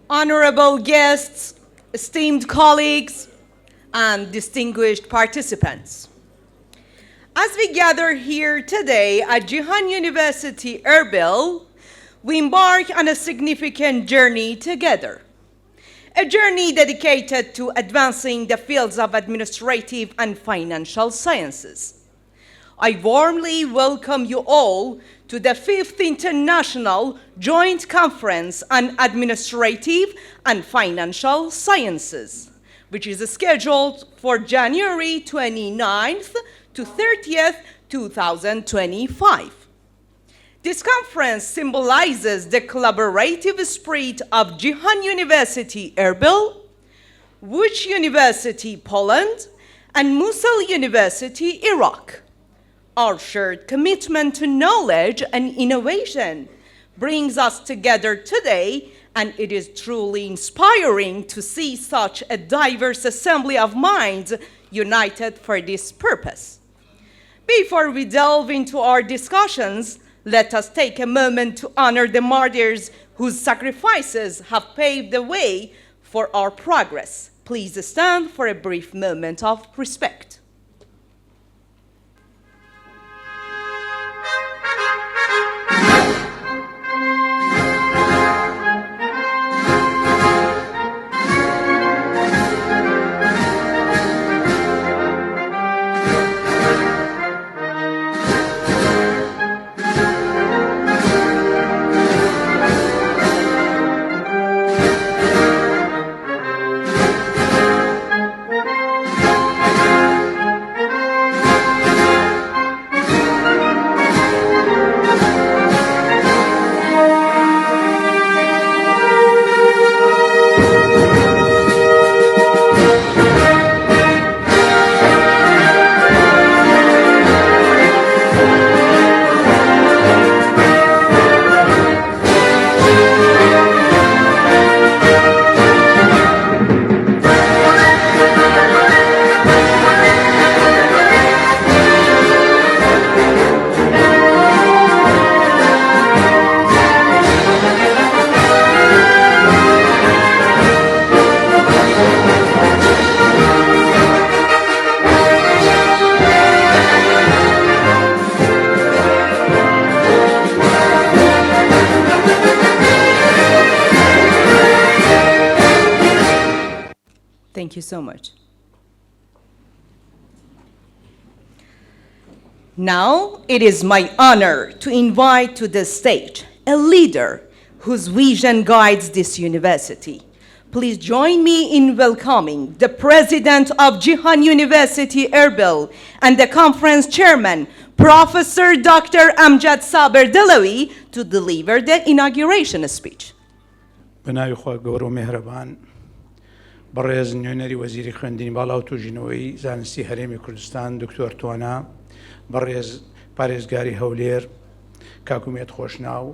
honorable guests, esteemed colleagues, and distinguished participants. As we gather here today at Jihan University, Erbil, we embark on a significant journey together. A journey dedicated to advancing the fields of administrative and financial sciences. I warmly welcome you all to the 5th International Joint Conference on Administrative and Financial Sciences, which is scheduled for January 29th to 30th, 2025. This conference symbolizes the collaborative spirit of Jihan University, Erbil, Łódź University, Poland, and Mosul University, Iraq. Our shared commitment to knowledge and innovation brings us together today, and it is truly inspiring to see such a diverse assembly of minds united for this purpose. Before we delve into our discussions, let us take a moment to honor the martyrs whose sacrifices have paved the way for our progress. Please stand for a brief moment of respect. Thank you so much. Now, it is my honor to invite to the stage a leader whose vision guides this university. Please join me in welcoming the President of Jihan University, Erbil, and the conference chairman, Professor Dr. Amjad Saber Delawi, to deliver the inauguration speech. بەڕێز نوێنەری وەزیری خوێندنی باڵا و توژینەوەی زانستی هەرێمی کوردستان دکتۆر تۆنا، بەڕێز پارێزگاری هەولێر، کاکومێت خۆشناو،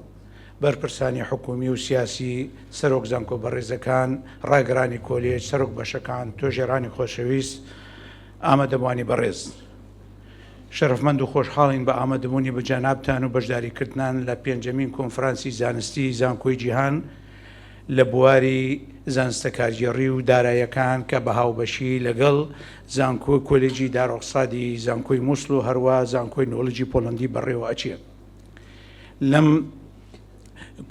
بەرپرسانی حکومی و سیاسی، سەرۆک زانکۆ بەڕێزەکان، ڕاگەرانی کۆلێج، سەرۆک بەشەکان، تۆژێڕانی خۆشەویست، ئامادەبوانی بەڕێز. شەرەفمەند و خۆشحاڵین بە ئامادەبوونی بەجانابتان و بەشداریکردنان لە پێنجەمین کۆنفرانسی زانستی زانکۆی جیهان لە بواری زانستە کارگێڕی و داراییەکان کە بە هاوبەشی لەگەڵ زانکۆی کۆلێجی دارۆخسادی زانکۆی مووسڵ و هەروە زانکۆی نۆڵجی پۆڵەندی بەڕێوە ئەچێت. لەم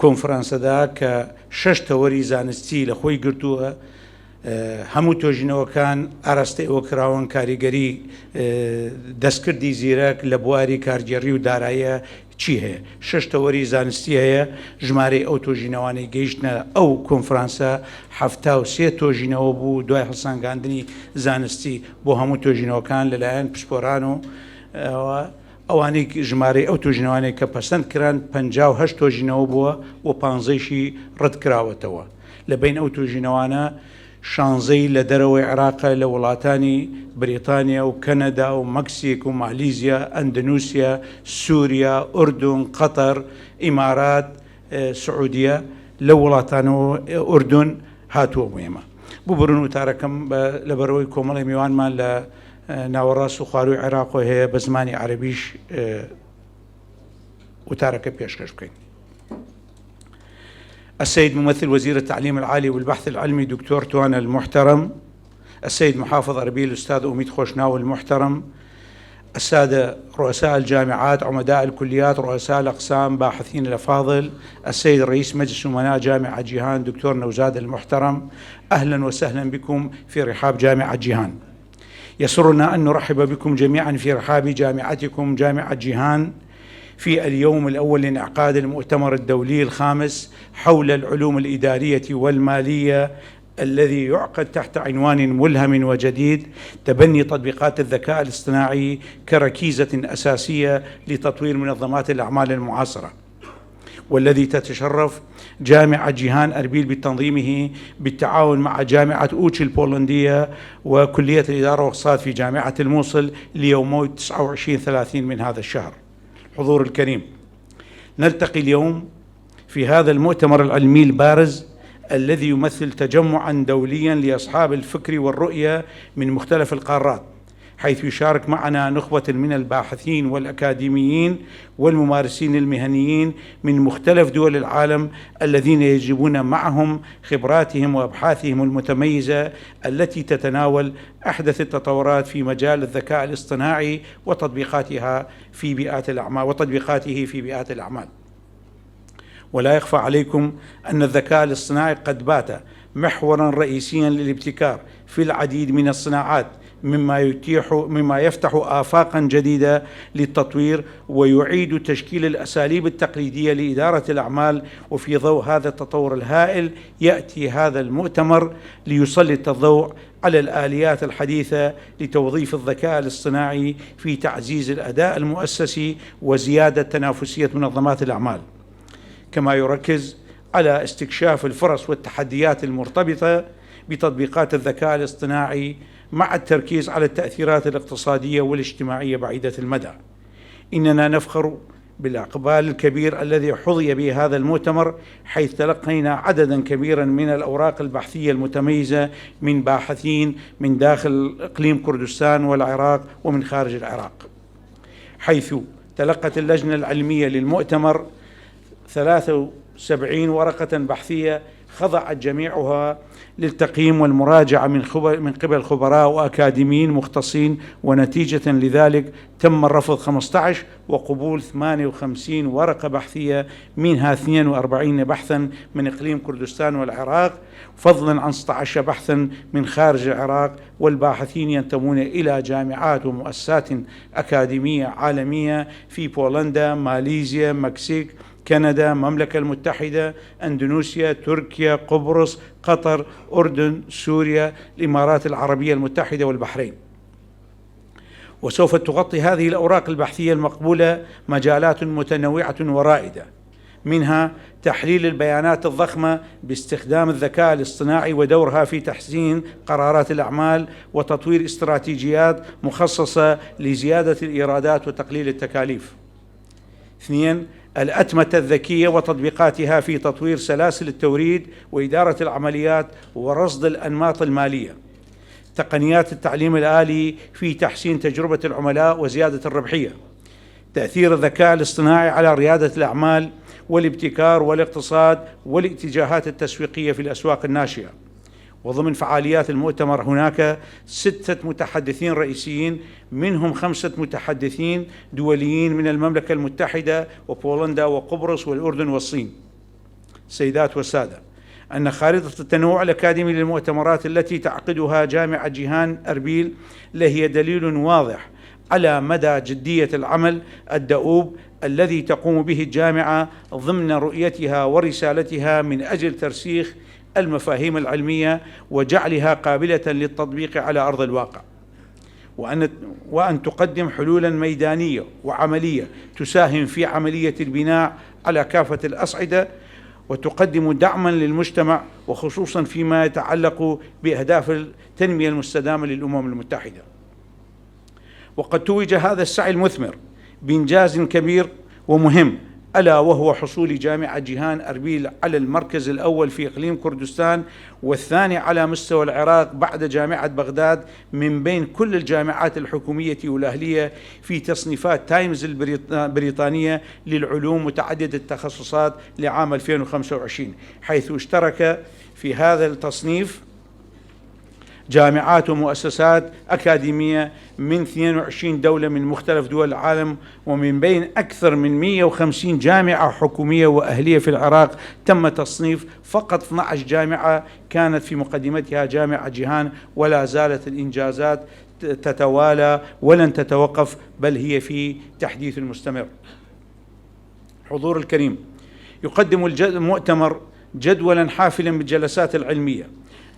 کۆنفرانسەدا کە 6 تەوەری زانستی لە خۆی گرتووە، هەموو تۆژینەوەکان ئاراستەیەوە کراون کاریگەری دەستکردی زیرەک لە بواری کارگێڕی و داراییە چی هەیە؟ 6 تەوەری زانستی هەیە. ژمارەی ئەو تۆژینەوانەی گەیشتنە ئەو کۆنفرانسە 73 تۆژینەوە بوو دوای هەڵسانگاندنی زانستی بۆ هەموو تۆژینەوەکان لەلایەن پشتپۆران و ئەوانەی ژمارەی ئەو تۆژینەوانەی کە پەسەند کران 58 تۆژینەوە بووە و 15ی ڕەت کراوەتەوە. لە بین ئەو تۆژینەوانە 16 لە دەرەوەی عێراقە لە وڵاتانی بریتانیا و کەنەدا و مەکسیک و مالیزیا، ئەندەنوسیا، سووریا، ئوردون، قەتەر، ئیمارات، سعودیە لە وڵاتانەوە ئوردون هاتووە بووێمە. بوو بڕون وتارەکەم لەبەرەوەی کۆمەڵی میوانمان لە ناوەڕاست و خواروی عێراق هەیە بە زمانی عەرەبیش وتارەکە پێشکەش بکەین. السيد ممثل وزير التعليم العالي والبحث العلمي دكتور توانا المحترم، السيد محافظ أربيل الأستاذ أميد خوشناوي المحترم، السادة رؤساء الجامعات، عمداء الكليات، رؤساء الأقسام، باحثين الأفاضل، السيد رئيس مجلس أمناء جامعة جيهان دكتور نوزاد المحترم، أهلا وسهلا بكم في رحاب جامعة جيهان. يسرنا أن نرحب بكم جميعا في رحاب جامعتكم جامعة جيهان في اليوم الأول لانعقاد المؤتمر الدولي الخامس حول العلوم الإدارية والمالية، الذي يعقد تحت عنوان ملهم وجديد: تبني تطبيقات الذكاء الاصطناعي كركيزة أساسية لتطوير منظمات الأعمال المعاصرة، والذي تتشرف جامعة جيهان أربيل بتنظيمه بالتعاون مع جامعة أوتشي البولندية وكلية الإدارة والاقتصاد في جامعة الموصل ليومي 29-30 من هذا الشهر. حضور الكريم، نلتقي اليوم في هذا المؤتمر العلمي البارز الذي يمثل تجمعا دوليا لأصحاب الفكر والرؤية من مختلف القارات، حيث يشارك معنا نخبة من الباحثين والأكاديميين والممارسين المهنيين من مختلف دول العالم، الذين يجيبون معهم خبراتهم وأبحاثهم المتميزة التي تتناول أحدث التطورات في مجال الذكاء الاصطناعي وتطبيقاته في بيئات الأعمال. ولا يخفى عليكم أن الذكاء الاصطناعي قد بات محورا رئيسيا للابتكار في العديد من الصناعات، مما يفتح آفاقا جديدة للتطوير ويعيد تشكيل الأساليب التقليدية لإدارة الأعمال. وفي ضوء هذا التطور الهائل يأتي هذا المؤتمر ليسلط الضوء على الآليات الحديثة لتوظيف الذكاء الاصطناعي في تعزيز الأداء المؤسسي وزيادة تنافسية منظمات الأعمال، كما يركز على استكشاف الفرص والتحديات المرتبطة بتطبيقات الذكاء الاصطناعي مع التركيز على التأثيرات الاقتصادية والاجتماعية بعيدة المدى. إننا نفخر بالإقبال الكبير الذي حظي به هذا المؤتمر، حيث تلقينا عددا كبيرا من الأوراق البحثية المتميزة من باحثين من داخل إقليم كردستان والعراق ومن خارج العراق، حيث تلقت اللجنة العلمية للمؤتمر 73 ورقة بحثية خضعت جميعها للتقييم والمراجعة من قبل خبراء وأكاديميين مختصين، ونتيجة لذلك تم الرفض 15 وقبول 58 ورقة بحثية، منها 42 بحثا من إقليم كردستان والعراق، فضلا عن 16 بحثا من خارج العراق. والباحثين ينتمون إلى جامعات ومؤسسات أكاديمية عالمية في بولندا، ماليزيا، مكسيك، كندا، المملكة المتحدة، أندونيسيا، تركيا، قبرص، قطر، أردن، سوريا، الإمارات العربية المتحدة والبحرين. وسوف تغطي هذه الأوراق البحثية المقبولة مجالات متنوعة ورائدة، منها تحليل البيانات الضخمة باستخدام الذكاء الاصطناعي ودورها في تحسين قرارات الأعمال وتطوير استراتيجيات مخصصة لزيادة الإيرادات وتقليل التكاليف. 2. الأتمتة الذكية وتطبيقاتها في تطوير سلاسل التوريد وإدارة العمليات ورصد الأنماط المالية. تقنيات التعليم الآلي في تحسين تجربة العملاء وزيادة الربحية. تأثير الذكاء الاصطناعي على ريادة الأعمال والابتكار والاقتصاد والاتجاهات التسويقية في الأسواق الناشئة. وضمن فعاليات المؤتمر هناك 6 متحدثين رئيسيين، منهم 5 متحدثين دوليين من المملكة المتحدة وبولندا وقبرص والأردن والصين. سيدات والسادة، أن خارطة التنوع الأكاديمي للمؤتمرات التي تعقدها جامعة جيهان أربيل لهي دليل واضح على مدى جدية العمل الدؤوب الذي تقوم به الجامعة ضمن رؤيتها ورسالتها من أجل ترسيخ المفاهيم العلمية وجعلها قابلة للتطبيق على أرض الواقع، وأن تقدم حلولا ميدانية وعملية تساهم في عملية البناء على كافة الأصعدة، وتقدم دعما للمجتمع وخصوصا فيما يتعلق بأهداف التنمية المستدامة للأمم المتحدة. وقد توج هذا السعي المثمر بإنجاز كبير ومهم ألا وهو حصول جامعة جيهان أربيل على المركز الأول في إقليم كردستان والثاني على مستوى العراق بعد جامعة بغداد من بين كل الجامعات الحكومية والأهلية في تصنيفات تايمز البريطانية للعلوم متعددة التخصصات لعام 2025، حيث اشترك في هذا التصنيف جامعات ومؤسسات أكاديمية من 22 دولة من مختلف دول العالم، ومن بين أكثر من 150 جامعة حكومية وأهلية في العراق تم تصنيف فقط 12 جامعة كانت في مقدمتها جامعة جيهان، ولا زالت الإنجازات تتوالى ولن تتوقف، بل هي في تحديث مستمر. حضور الكريم، يقدم المؤتمر جدولا حافلا بالجلسات العلمية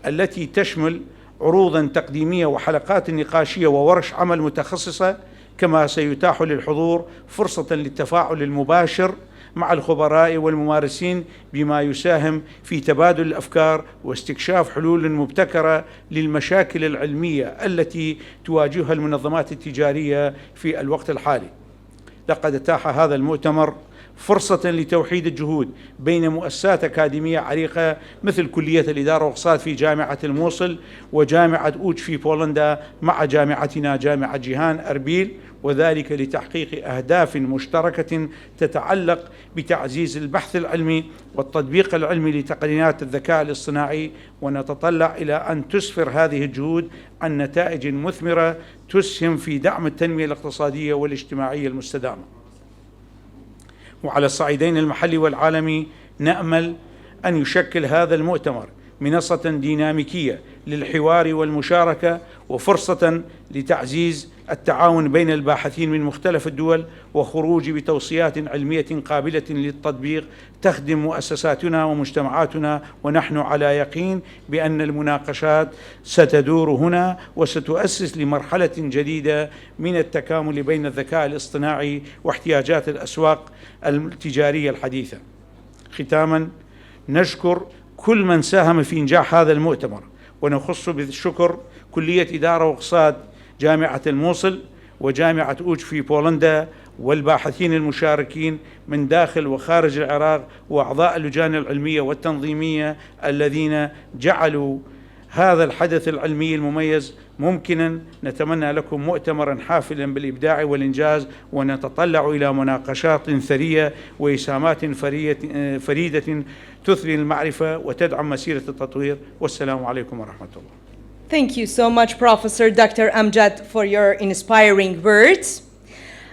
التي تشمل عروضا تقديمية وحلقات نقاشية وورش عمل متخصصة، كما سيتاح للحضور فرصة للتفاعل المباشر مع الخبراء والممارسين بما يساهم في تبادل الأفكار واستكشاف حلول مبتكرة للمشاكل العلمية التي تواجهها المنظمات التجارية في الوقت الحالي. لقد أتاح هذا المؤتمر فرصة لتوحيد الجهود بين مؤسسات أكاديمية عريقة مثل كلية الإدارة والاقتصاد في جامعة الموصل وجامعة أوج في بولندا مع جامعتنا جامعة جيهان أربيل، وذلك لتحقيق أهداف مشتركة تتعلق بتعزيز البحث العلمي والتطبيق العلمي لتقنيات الذكاء الاصطناعي، ونتطلع إلى أن تسفر هذه الجهود عن نتائج مثمرة تسهم في دعم التنمية الاقتصادية والاجتماعية المستدامة. وعلى الصعيدين المحلي والعالمي نأمل أن يشكل هذا المؤتمر منصة ديناميكية للحوار والمشاركة وفرصة لتعزيز التعاون بين الباحثين من مختلف الدول وخروج بتوصيات علمية قابلة للتطبيق تخدم مؤسساتنا ومجتمعاتنا، ونحن على يقين بأن المناقشات ستدور هنا وستؤسس لمرحلة جديدة من التكامل بين الذكاء الاصطناعي واحتياجات الأسواق التجارية الحديثة. ختاما، نشكر كل من ساهم في إنجاح هذا المؤتمر، ونخص بالشكر كلية إدارة واقتصاد جامعة الموصل وجامعة أوج في بولندا والباحثين المشاركين من داخل وخارج العراق وأعضاء اللجان العلمية والتنظيمية الذين جعلوا هذا الحدث العلمي المميز ممكنا. نتمنى لكم مؤتمرا حافلا بالإبداع والإنجاز، ونتطلع إلى مناقشات ثرية وإسهامات فريدة تثري المعرفة وتدعم مسيرة التطوير. والسلام عليكم ورحمة الله. Thank you so much, Professor Dr. Amjad, for your inspiring words.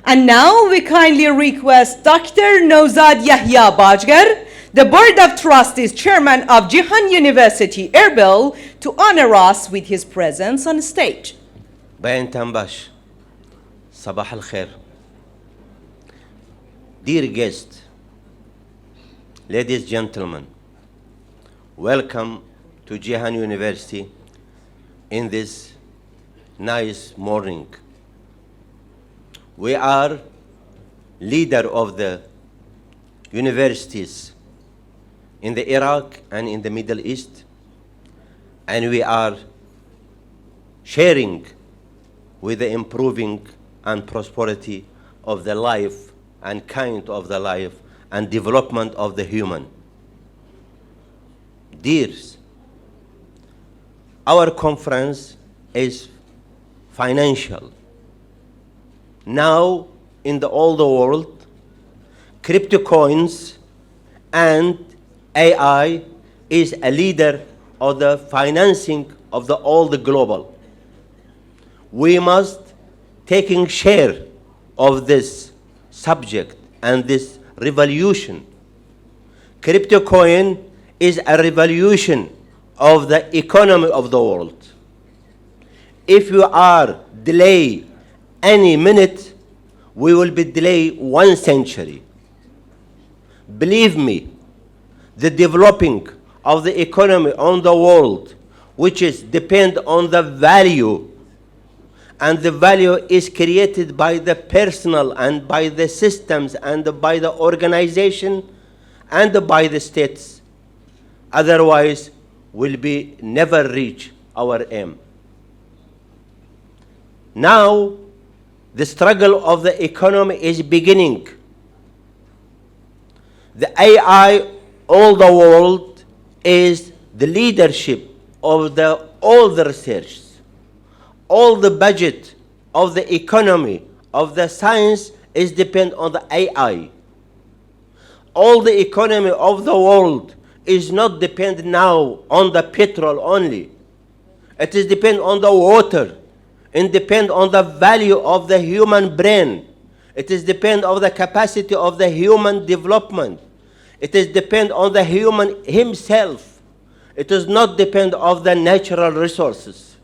And now we kindly request Dr. Nozad Yahya Bajgar, the Board of Trustees Chairman of Jihan University, Erbil, to honor us with his presence on stage. Bayan Tambash, Sabah al-Khair. Dear guests, ladies and gentlemen, welcome to Jihan University in this nice morning. We are leader of the universities in the Iraq and in the Middle East, and we are sharing with the improving and prosperity of the life and kind of the life and development of the human. Dears, our conference is financial. Now, in the older world, crypto coins and AI is a leader of the financing of all the global. We must taking share of this subject and this revolution. Crypto coin is a revolution of the economy of the world. If you are delay any minute, we will be delayed 1 century. Believe me, the developing of the economy on the world, which is depend on the value, and the value is created by the personal and by the systems and by the organization and by the states. Otherwise, will be never reach our aim. Now, the struggle of the economy is beginning. The AI, all the world, is the leadership of all the research. All the budget of the economy, of the science, is depend on the AI. All the economy of the world is not depend now on the petrol only. It is depend on the water, and depend on the value of the human brain. It is depend on the capacity of the human development. It is depend on the human himself. It does not depend on the natural resources.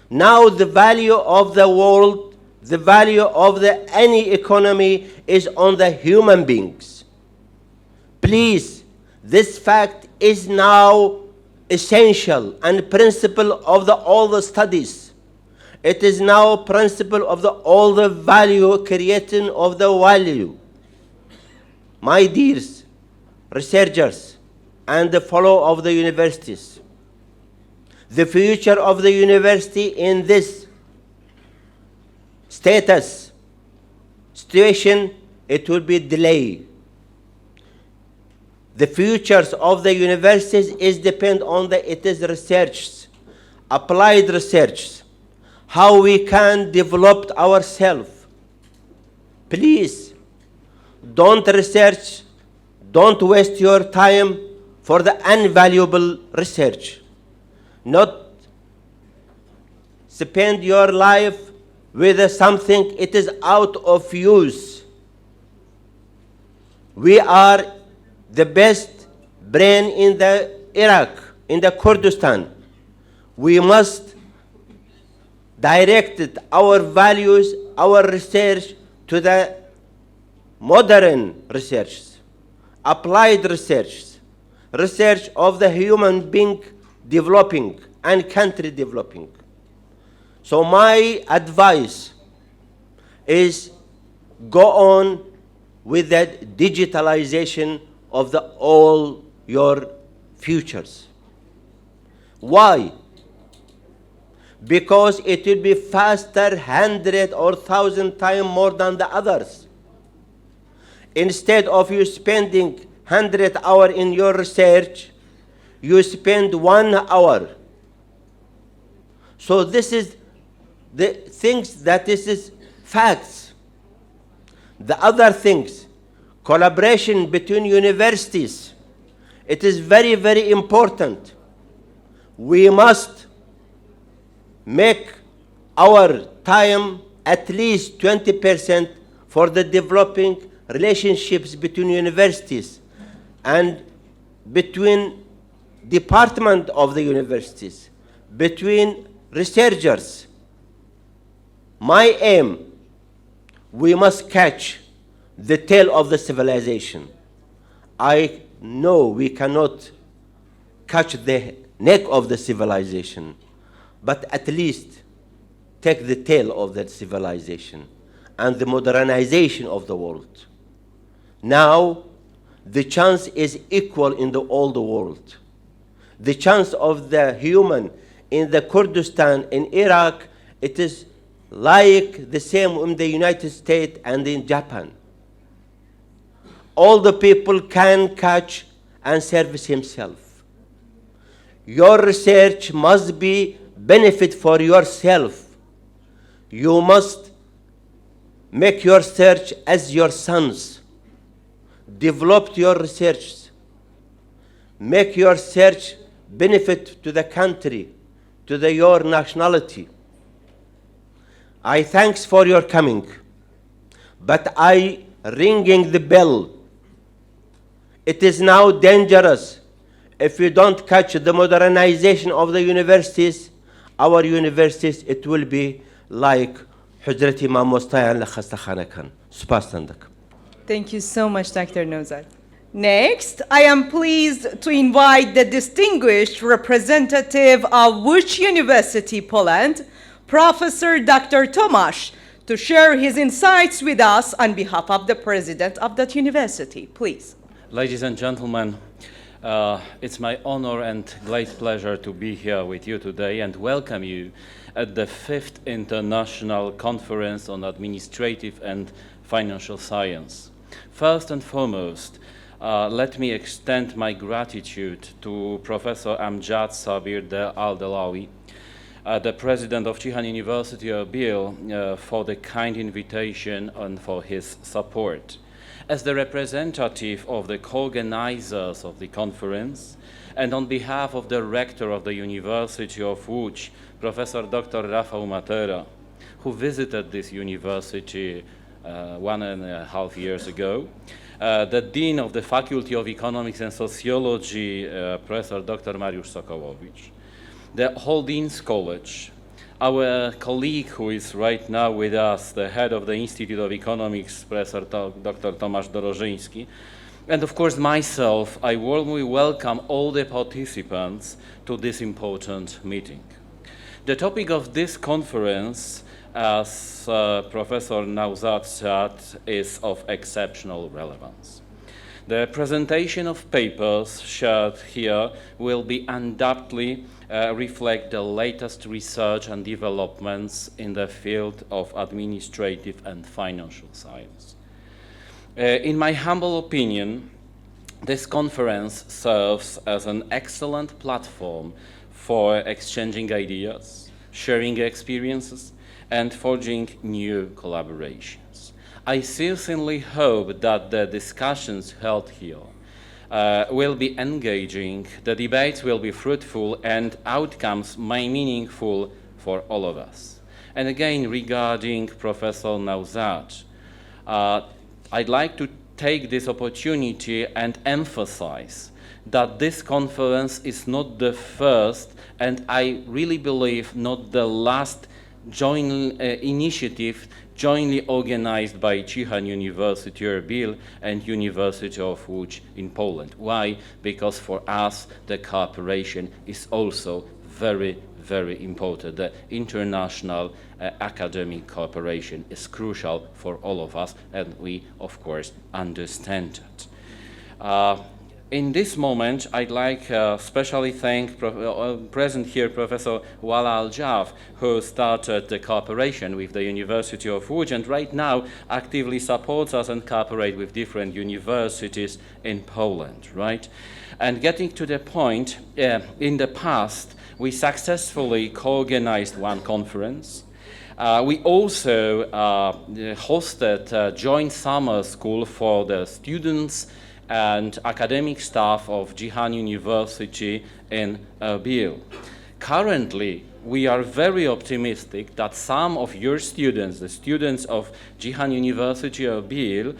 Now the value of the world, the value of any economy is on the human beings. Please, this fact is now essential and principle of all the studies. It is now principle of all the value creating of the value. My dears, researchers and the fellow of the universities, the future of the university in this situation, it will be delayed. The futures of the universities is depend on it is research, applied research, how we can develop ourselves. Please, don't research, don't waste your time for the invaluable research. Not spend your life with something it is out of use. We are the best brain in the Iraq, in the Kurdistan. We must direct our values, our research to the modern research, applied research, research of the human being developing and country developing. So my advice is go on with that digitalization of all your futures. Why? Because it will be faster 100 or 1,000 times more than the others. Instead of you spending 100 hours in your research, you spend 1 hour. So this is the things that this is facts. The other things, collaboration between universities, it is very, very important. We must make our time at least 20% for the developing relationships between universities and between department of the universities, between researchers. My aim, we must catch the tail of the civilization. I know we cannot catch the neck of the civilization, but at least take the tail of that civilization and the modernization of the world. Now, the chance is equal in all the world. The chance of the human in the Kurdistan, in Iraq, it is like the same in the United States and in Japan. All the people can catch and service himself. Your research must be benefit for yourself. You must make your search as your sons. Develop your research. Make your search benefit to the country, to your nationality. I thanks for your coming, but I ringing the bell. It is now dangerous if we don't catch the modernization of the universities. Our universities, it will be like حجرتي ما مستعان لخستخانة كان. سپاسندك. Thank you so much, Dr. Nozad. Next, I am pleased to invite the distinguished representative of Łódź University, Poland, Professor Dr. Tomasz, to share his insights with us on behalf of the president of that university. Please. Ladies and gentlemen, it's my honor and great pleasure to be here with you today and welcome you at the 5th International Conference on Administrative and Financial Science. First and foremost, let me extend my gratitude to Professor Amjad Sabir Al-Dalawi, the president of Jihan University Erbil, for the kind invitation and for his support. As the representative of the co-organizers of the conference, and on behalf of the rector of the University of Łódź, Professor Dr. Rafał Matera, who visited this university 1.5 years ago, the Dean of the Faculty of Economics and Sociology, Professor Dr. Mariusz Sokołowicz, the whole Dean's College, our colleague who is right now with us, the head of the Institute of Economics, Professor Dr. Tomasz Dorożyński, and of course myself, I warmly welcome all the participants to this important meeting. The topic of this conference, as Professor Nauzat said, is of exceptional relevance. The presentation of papers shared here will be undoubtedly reflect the latest research and developments in the field of administrative and financial science. In my humble opinion, this conference serves as an excellent platform for exchanging ideas, sharing experiences, and forging new collaborations. I sincerely hope that the discussions held here will be engaging, the debates will be fruitful, and outcomes meaningful for all of us. And again, regarding Professor Nauzat, I'd like to take this opportunity and emphasize that this conference is not the first, and I really believe not the last joint initiative jointly organized by Jihan University Erbil and University of Łódź in Poland. Why? Because for us the cooperation is also very, very important. The international academic cooperation is crucial for all of us, and we of course understand it. In this moment, I'd like especially thank present here Professor Wala Al-Jaf, who started the cooperation with the University of Łódź and right now actively supports us and cooperates with different universities in Poland, right? And getting to the point, in the past, we successfully co-organized one conference. We also hosted a joint summer school for the students and academic staff of Jihan University in Erbil. Currently, we are very optimistic that some of your students, the students of Jihan University Erbil,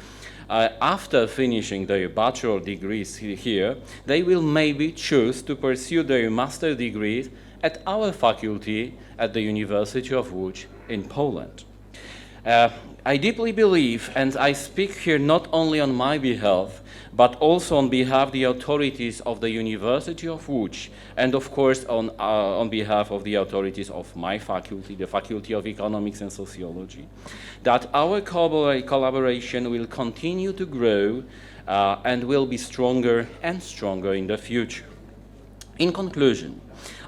after finishing their bachelor degrees here, they will maybe choose to pursue their master degrees at our faculty at the University of Łódź in Poland. I deeply believe, and I speak here not only on my behalf, but also on behalf of the authorities of the University of Łódź, and of course on behalf of the authorities of my faculty, the Faculty of Economics and Sociology, that our collaboration will continue to grow and will be stronger and stronger in the future. In conclusion,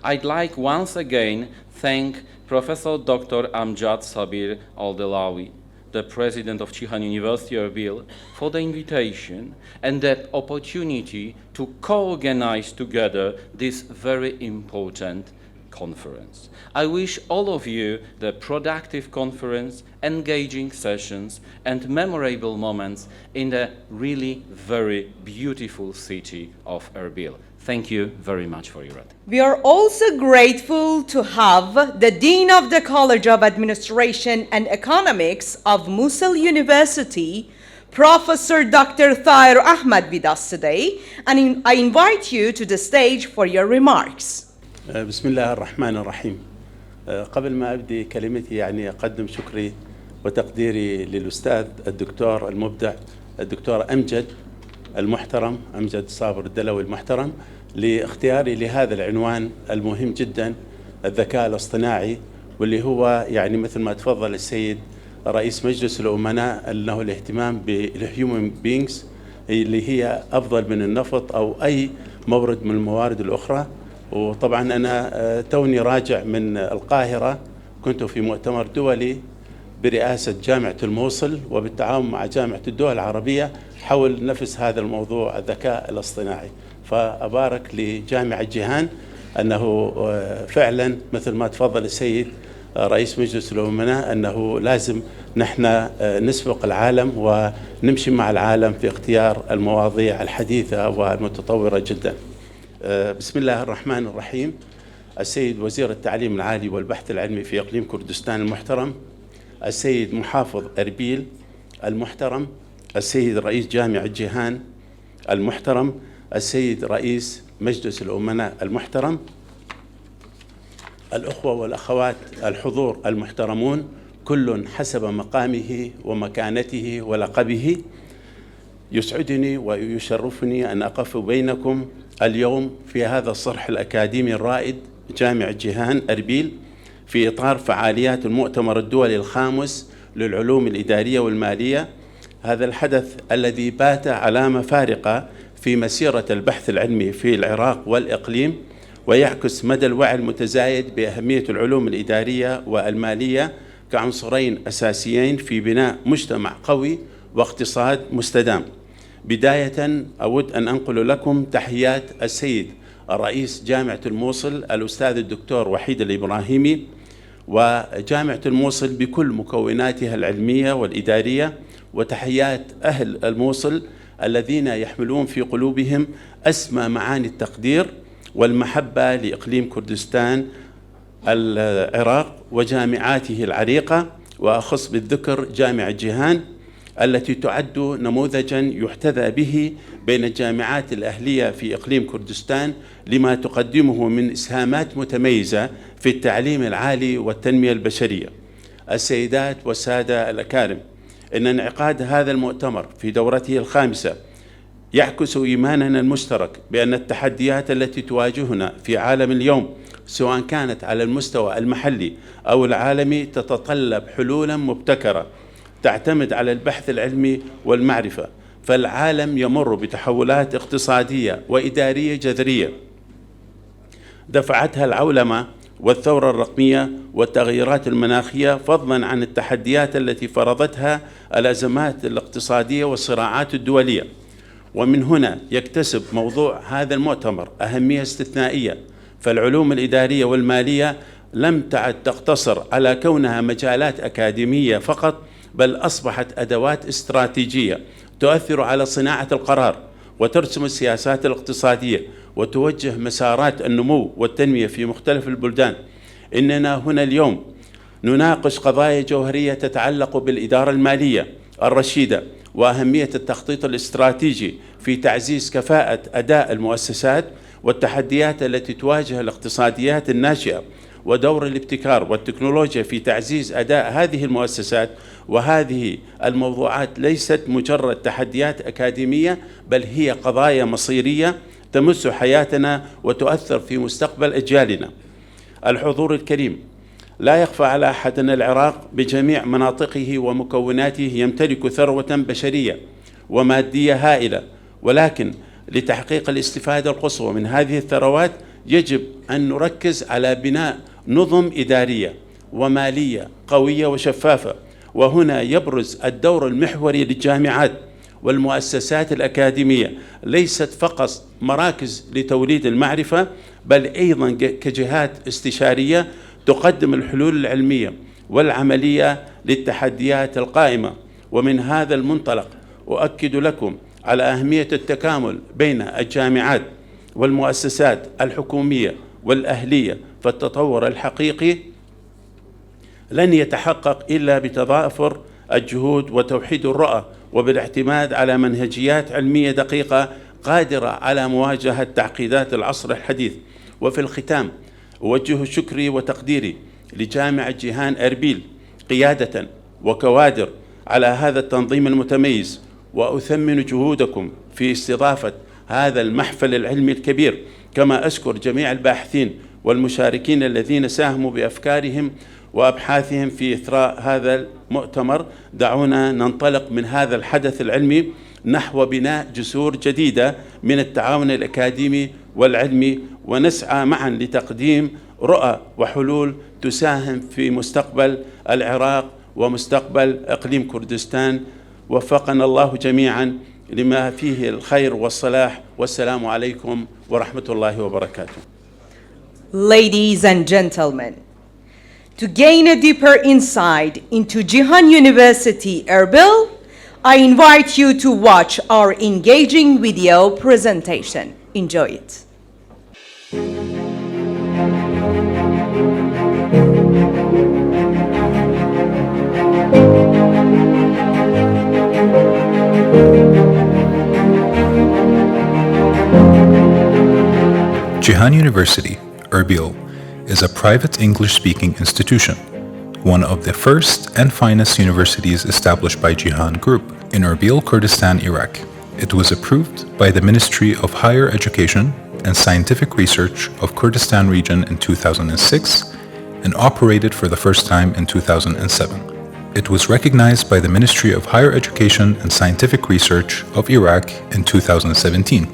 I'd like once again thank Professor Dr. Amjad Sabir Al-Dalawi, the president of Jihan University Erbil, for the invitation and the opportunity to co-organize together this very important conference. I wish all of you the productive conference, engaging sessions, and memorable moments in the really very beautiful city of Erbil. Thank you very much for your attention. We are also grateful to have the Dean of the College of Administration and Economics of Mosul University, Professor Dr. Tahir Ahmed, with us today, and I invite you to the stage for your remarks. بسم الله الرحمن الرحيم. قبل ما أبدي كلمتي يعني أقدم شكري وتقديري للأستاذ الدكتور المبدع الدكتور أمجد المحترم أمجد صابر الدلوي المحترم لاختياري لهذا العنوان المهم جدا، الذكاء الاصطناعي، واللي هو يعني مثل ما تفضل السيد رئيس مجلس الأمناء أنه الاهتمام بالهيومن بينجز اللي هي أفضل من النفط أو أي مورد من الموارد الأخرى. وطبعا أنا توني راجع من القاهرة، كنت في مؤتمر دولي برئاسة جامعة الموصل وبالتعاون مع جامعة الدول العربية حول نفس هذا الموضوع الذكاء الاصطناعي. فأبارك لجامعة جيهان أنه فعلا مثل ما تفضل السيد رئيس مجلس الأمناء أنه لازم نحن نسبق العالم ونمشي مع العالم في اختيار المواضيع الحديثة والمتطورة جدا. بسم الله الرحمن الرحيم. السيد وزير التعليم العالي والبحث العلمي في إقليم كردستان المحترم، السيد محافظ أربيل المحترم، السيد رئيس جامعة جيهان المحترم، السيد رئيس مجلس الأمناء المحترم، الأخوة والأخوات الحضور المحترمون كل حسب مقامه ومكانته ولقبه، يسعدني ويشرفني أن أقف بينكم اليوم في هذا الصرح الأكاديمي الرائد جامعة جيهان أربيل في إطار فعاليات المؤتمر الدولي الخامس للعلوم الإدارية والمالية. هذا الحدث الذي بات علامة فارقة في مسيرة البحث العلمي في العراق والإقليم، ويعكس مدى الوعي المتزايد بأهمية العلوم الإدارية والمالية كعنصرين أساسيين في بناء مجتمع قوي واقتصاد مستدام. بداية أود أن أنقل لكم تحيات السيد الرئيس جامعة الموصل الأستاذ الدكتور وحيد الإبراهيمي وجامعة الموصل بكل مكوناتها العلمية والإدارية، وتحيات أهل الموصل الذين يحملون في قلوبهم أسمى معاني التقدير والمحبة لإقليم كردستان العراق وجامعاته العريقة، وأخص بالذكر جامعة جيهان التي تعد نموذجا يحتذى به بين الجامعات الأهلية في إقليم كردستان لما تقدمه من إسهامات متميزة في التعليم العالي والتنمية البشرية. السيدات والسادة الأكارم، إن انعقاد هذا المؤتمر في دورته الخامسة يعكس إيماننا المشترك بأن التحديات التي تواجهنا في عالم اليوم سواء كانت على المستوى المحلي أو العالمي تتطلب حلولا مبتكرة تعتمد على البحث العلمي والمعرفة، فالعالم يمر بتحولات اقتصادية وإدارية جذرية دفعتها العولمة والثورة الرقمية والتغيرات المناخية، فضلا عن التحديات التي فرضتها الأزمات الاقتصادية والصراعات الدولية. ومن هنا يكتسب موضوع هذا المؤتمر أهمية استثنائية، فالعلوم الإدارية والمالية لم تعد تقتصر على كونها مجالات أكاديمية فقط، بل أصبحت أدوات استراتيجية تؤثر على صناعة القرار وترسم السياسات الاقتصادية وتوجه مسارات النمو والتنمية في مختلف البلدان. إننا هنا اليوم نناقش قضايا جوهرية تتعلق بالإدارة المالية الرشيدة وأهمية التخطيط الاستراتيجي في تعزيز كفاءة أداء المؤسسات والتحديات التي تواجه الاقتصاديات الناشئة، ودور الابتكار والتكنولوجيا في تعزيز أداء هذه المؤسسات. وهذه الموضوعات ليست مجرد تحديات أكاديمية، بل هي قضايا مصيرية تمس حياتنا وتؤثر في مستقبل أجيالنا. الحضور الكريم، لا يخفى على أحد أن العراق بجميع مناطقه ومكوناته يمتلك ثروة بشرية ومادية هائلة، ولكن لتحقيق الاستفادة القصوى من هذه الثروات يجب أن نركز على بناء نظم إدارية ومالية قوية وشفافة. وهنا يبرز الدور المحوري للجامعات والمؤسسات الأكاديمية، ليست فقط مراكز لتوليد المعرفة، بل أيضا كجهات استشارية تقدم الحلول العلمية والعملية للتحديات القائمة. ومن هذا المنطلق أؤكد لكم على أهمية التكامل بين الجامعات والمؤسسات الحكومية والأهلية، فالتطور الحقيقي لن يتحقق إلا بتضافر الجهود وتوحيد الرؤى وبالاعتماد على منهجيات علمية دقيقة قادرة على مواجهة تعقيدات العصر الحديث. وفي الختام أوجه شكري وتقديري لجامعة جيهان أربيل قيادة وكوادر على هذا التنظيم المتميز، وأثمن جهودكم في استضافة هذا المحفل العلمي الكبير، كما أشكر جميع الباحثين والمشاركين الذين ساهموا بأفكارهم وأبحاثهم في إثراء هذا المؤتمر. دعونا ننطلق من هذا الحدث العلمي نحو بناء جسور جديدة من التعاون الأكاديمي والعلمي، ونسعى معا لتقديم رؤى وحلول تساهم في مستقبل العراق ومستقبل إقليم كردستان. وفقنا الله جميعا لما فيه الخير والصلاح، والسلام عليكم ورحمة الله وبركاته. Ladies and gentlemen, to gain a deeper insight into Jihan University Erbil, I invite you to watch our engaging video presentation. Enjoy it. Jihan University, Erbil, is a private English-speaking institution, one of the first and finest universities established by Jihan Group in Erbil, Kurdistan, Iraq. It was approved by the Ministry of Higher Education and Scientific Research of Kurdistan Region in 2006 and operated for the first time in 2007. It was recognized by the Ministry of Higher Education and Scientific Research of Iraq in 2017.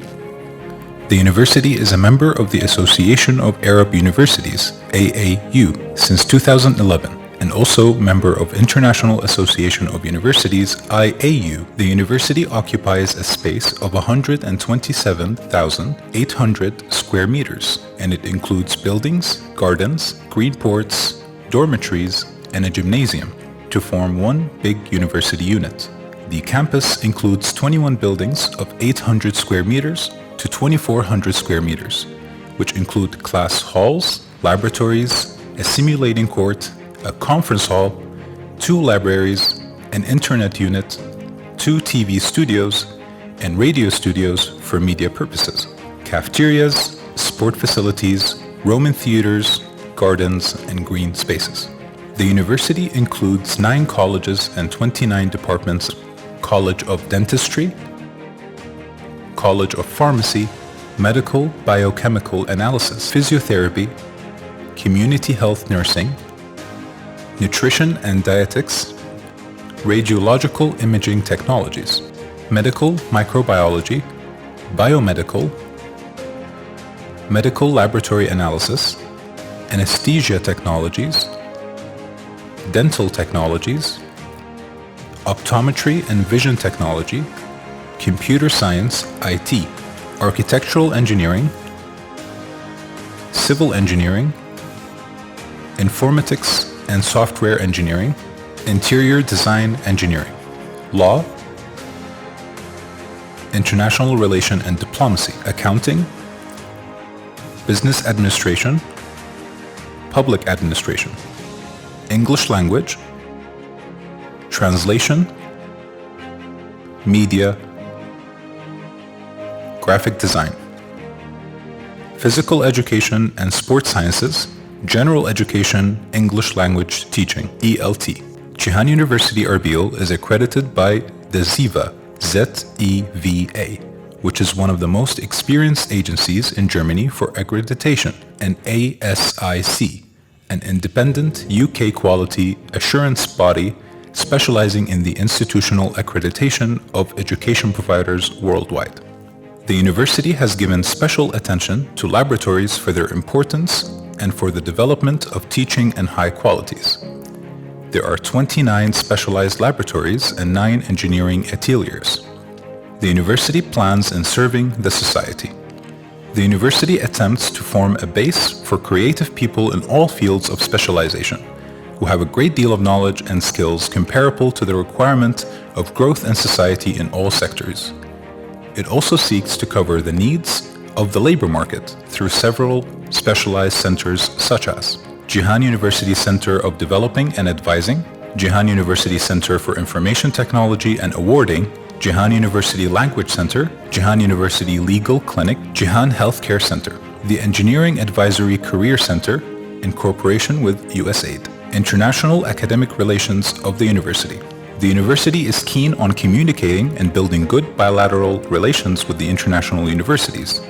The university is a member of the Association of Arab Universities, AAU, since 2011, and also member of International Association of Universities, IAU. The university occupies a space of 127,800 square meters, and it includes buildings, gardens, green ports, dormitories, and a gymnasium to form one big university unit. The campus includes 21 buildings of 800 square meters to 2,400 square meters, which include class halls, laboratories, a simulating court, a conference hall, 2 libraries, an internet unit, 2 TV studios, and radio studios for media purposes, cafeterias, sport facilities, Roman theaters, gardens, and green spaces. The university includes 9 colleges and 29 departments: College of Dentistry, College of Pharmacy, Medical Biochemical Analysis, Physiotherapy, Community Health Nursing, Nutrition and Dietetics, Radiological Imaging Technologies, Medical Microbiology, Biomedical, Medical Laboratory Analysis, Anesthesia Technologies, Dental Technologies, Optometry and Vision Technology, Computer Science, IT, Architectural Engineering, Civil Engineering, Informatics and Software Engineering, Interior Design Engineering, Law, International Relation and Diplomacy, Accounting, Business Administration, Public Administration, English Language, Translation, Media, Graphic Design, Physical Education and Sports Sciences, General Education, English Language Teaching, ELT. Jihan University Erbil is accredited by the ZEVA, Z-E-V-A, which is one of the most experienced agencies in Germany for accreditation, and ASIC, an independent UK quality assurance body specializing in the institutional accreditation of education providers worldwide. The university has given special attention to laboratories for their importance and for the development of teaching and high qualities. There are 29 specialized laboratories and 9 engineering ateliers. The university plans in serving the society. The university attempts to form a base for creative people in all fields of specialization, who have a great deal of knowledge and skills comparable to the requirement of growth in society in all sectors. It also seeks to cover the needs of the labor market through several specialized centers such as Jihan University Center of Developing and Advising, Jihan University Center for Information Technology and Awarding, Jihan University Language Center, Jihan University Legal Clinic, Jihan Healthcare Center, the Engineering Advisory Career Center in cooperation with USAID, International Academic Relations of the University. The university is keen on communicating and building good bilateral relations with the international universities,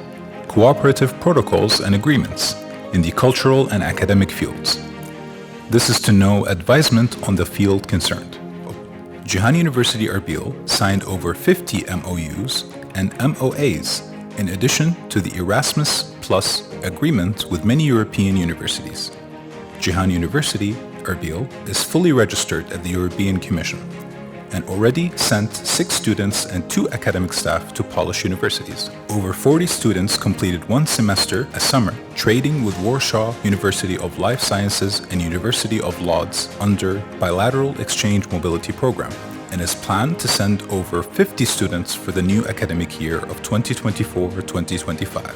cooperative protocols and agreements in the cultural and academic fields. This is to no advisement on the field concerned. Jihan University Erbil signed over 50 MOUs and MOAs in addition to the Erasmus Plus agreement with many European universities. Jihan University Erbil is fully registered at the European Commission and already sent 6 students and 2 academic staff to Polish universities. Over 40 students completed 1 semester a summer trading with Warsaw University of Life Sciences and University of Lodz under bilateral exchange mobility program, and is planned to send over 50 students for the new academic year of 2024-2025.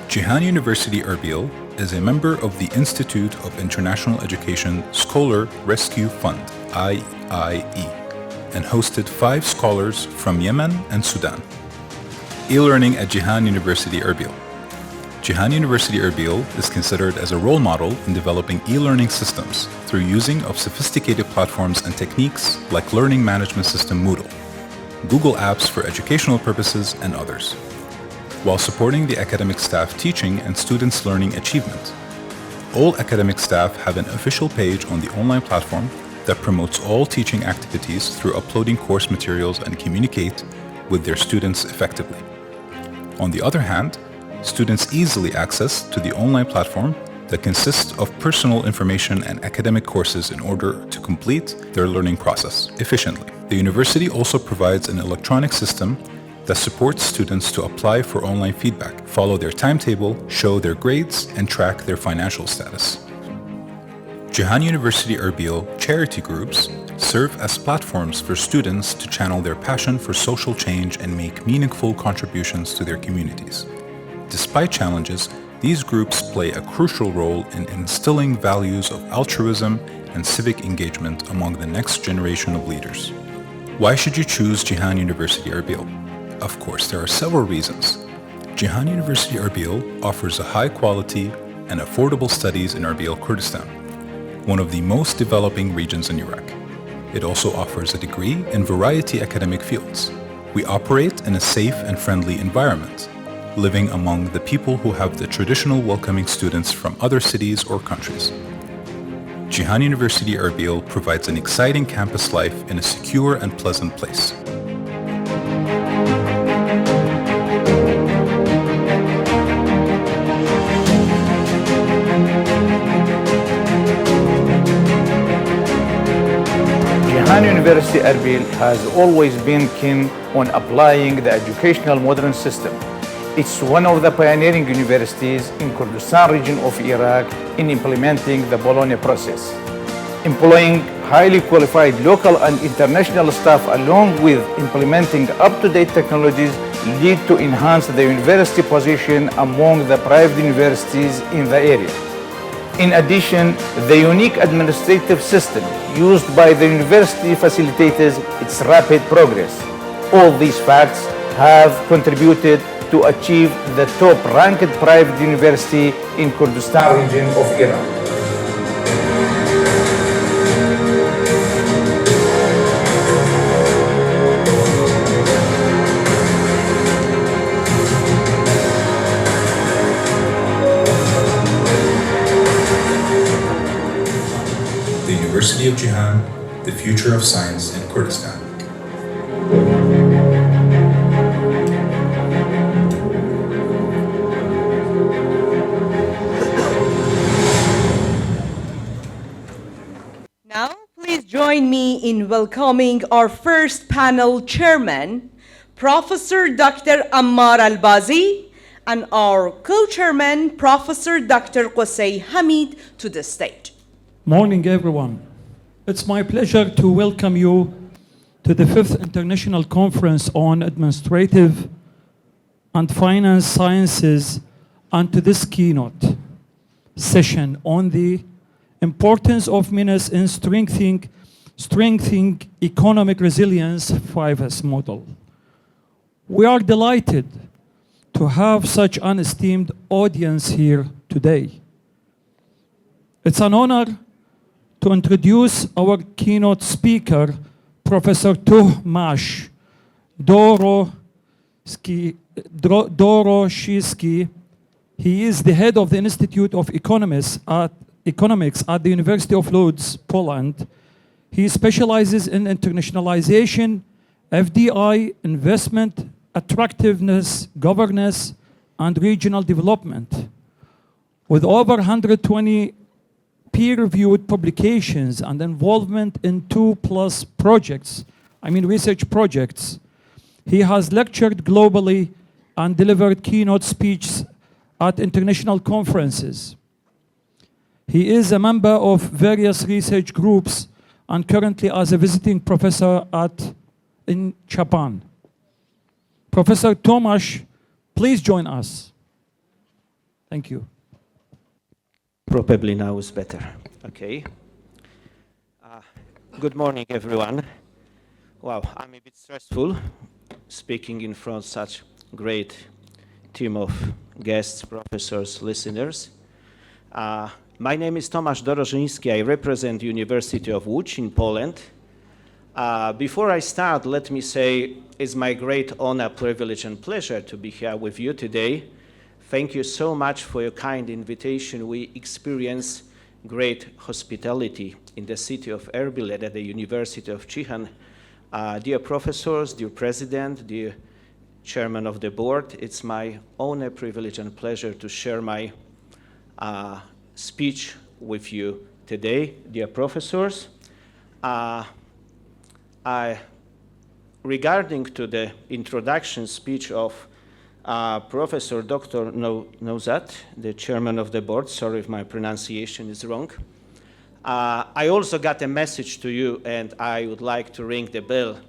Jeihan University Erbil is a member of the Institute of International Education Scholar Rescue Fund, IIE, and hosted 5 scholars from Yemen and Sudan. E-learning at Jeihan University Erbil. Jeihan University Erbil is considered as a role model in developing e-learning systems through using of sophisticated platforms and techniques like learning management system Moodle, Google Apps for educational purposes, and others, while supporting the academic staff teaching and students' learning achievement. All academic staff have an official page on the online platform that promotes all teaching activities through uploading course materials and communicate with their students effectively. On the other hand, students easily access to the online platform that consists of personal information and academic courses in order to complete their learning process efficiently. The university also provides an electronic system that supports students to apply for online feedback, follow their timetable, show their grades, and track their financial status. Jeihan University Erbil charity groups serve as platforms for students to channel their passion for social change and make meaningful contributions to their communities. Despite challenges, these groups play a crucial role in instilling values of altruism and civic engagement among the next generation of leaders. Why should you choose Jeihan University Erbil? Of course, there are several reasons. Jeihan University Erbil offers a high-quality and affordable studies in Erbil, Kurdistan, one of the most developing regions in Iraq. It also offers a degree in variety academic fields. We operate in a safe and friendly environment, living among the people who have the traditional welcoming students from other cities or countries. Jeihan University Erbil provides an exciting campus life in a secure and pleasant place. Jeihan University Erbil has always been keen on applying the educational modern system. It's one of the pioneering universities in Kurdistan region of Iraq in implementing the Bologna process. Employing highly qualified local and international staff along with implementing up-to-date technologies lead to enhance the university position among the private universities in the area. In addition, the unique administrative system used by the university facilitates its rapid progress. All these facts have contributed to achieve the top-ranked private university in Kurdistan region of Iraq. The University of Jeihan, the future of science in Kurdistan. Now, please join me in welcoming our first panel chairman, Professor Dr. Ammar Al-Bazi, and our co-chairman, Professor Dr. Qusay Hamid, to the stage. Morning, everyone. It's my pleasure to welcome you to the 5th International Conference on Administrative and Finance Sciences and to this keynote session on the importance of Minas in strengthening economic resilience 5S model. We are delighted to have such an esteemed audience here today. It's an honor to introduce our keynote speaker, Professor Tomasz Doroszewski. He is the head of the Institute of Economics at the University of Lodz, Poland. He specializes in internationalization, FDI, investment, attractiveness, governance, and regional development. With over 120 peer-reviewed publications and involvement in 2+ projects, research projects. He has lectured globally and delivered keynote speeches at international conferences. He is a member of various research groups and currently as a visiting professor in Japan. Professor Tomasz, please join us. Thank you. Probably now is better. Okay. Good morning, everyone. Wow, I'm a bit stressful speaking in front of such great team of guests, professors, listeners. My name is Tomasz Dorożyński. I represent the University of Łódź in Poland. Before I start, let me say it's my great honor, privilege, and pleasure to be here with you today. Thank you so much for your kind invitation. We experience great hospitality in the city of Erbil at the University of Ceyhan. Dear professors, dear president, dear chairman of the board, it's my honor, privilege, and pleasure to share my speech with you today. Dear professors, regarding to the introduction speech of Professor Dr. Nowzat, the chairman of the board, sorry if my pronunciation is wrong. I also got a message to you, and I would like to ring the bell.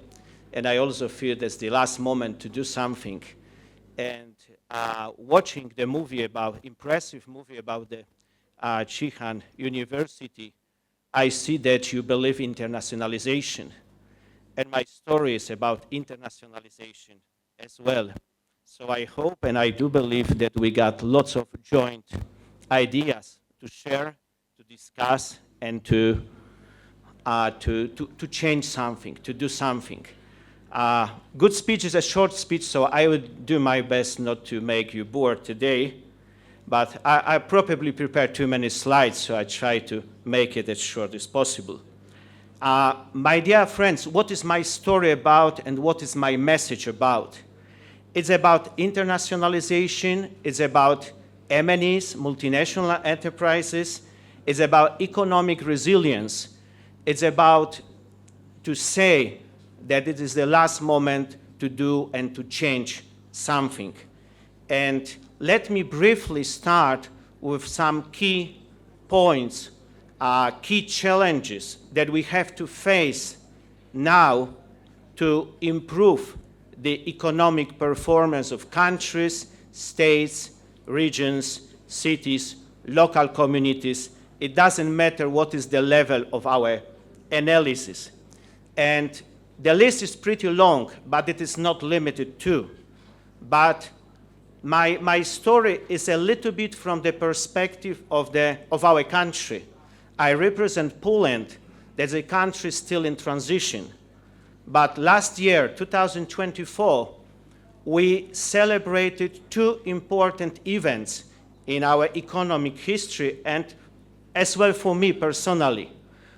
And I also feel that's the last moment to do something. And watching the impressive movie about the Ceyhan University, I see that you believe in internationalization. And my story is about internationalization as well. So I hope and I do believe that we got lots of joint ideas to share, to discuss, and to change something, to do something. Good speech is a short speech, so I would do my best not to make you bored today. But I probably prepared too many slides, so I try to make it as short as possible. My dear friends, what is my story about and what is my message about? It's about internationalization, it's about MNEs, multinational enterprises, it's about economic resilience, it's about to say that it is the last moment to do and to change something. And let me briefly start with some key points, key challenges that we have to face now to improve the economic performance of countries, states, regions, cities, local communities. It doesn't matter what is the level of our analysis. And the list is pretty long, but it is not limited to. But my story is a little bit from the perspective of our country. I represent Poland. That's a country still in transition. But last year, 2024, we celebrated two important events in our economic history and as well for me personally.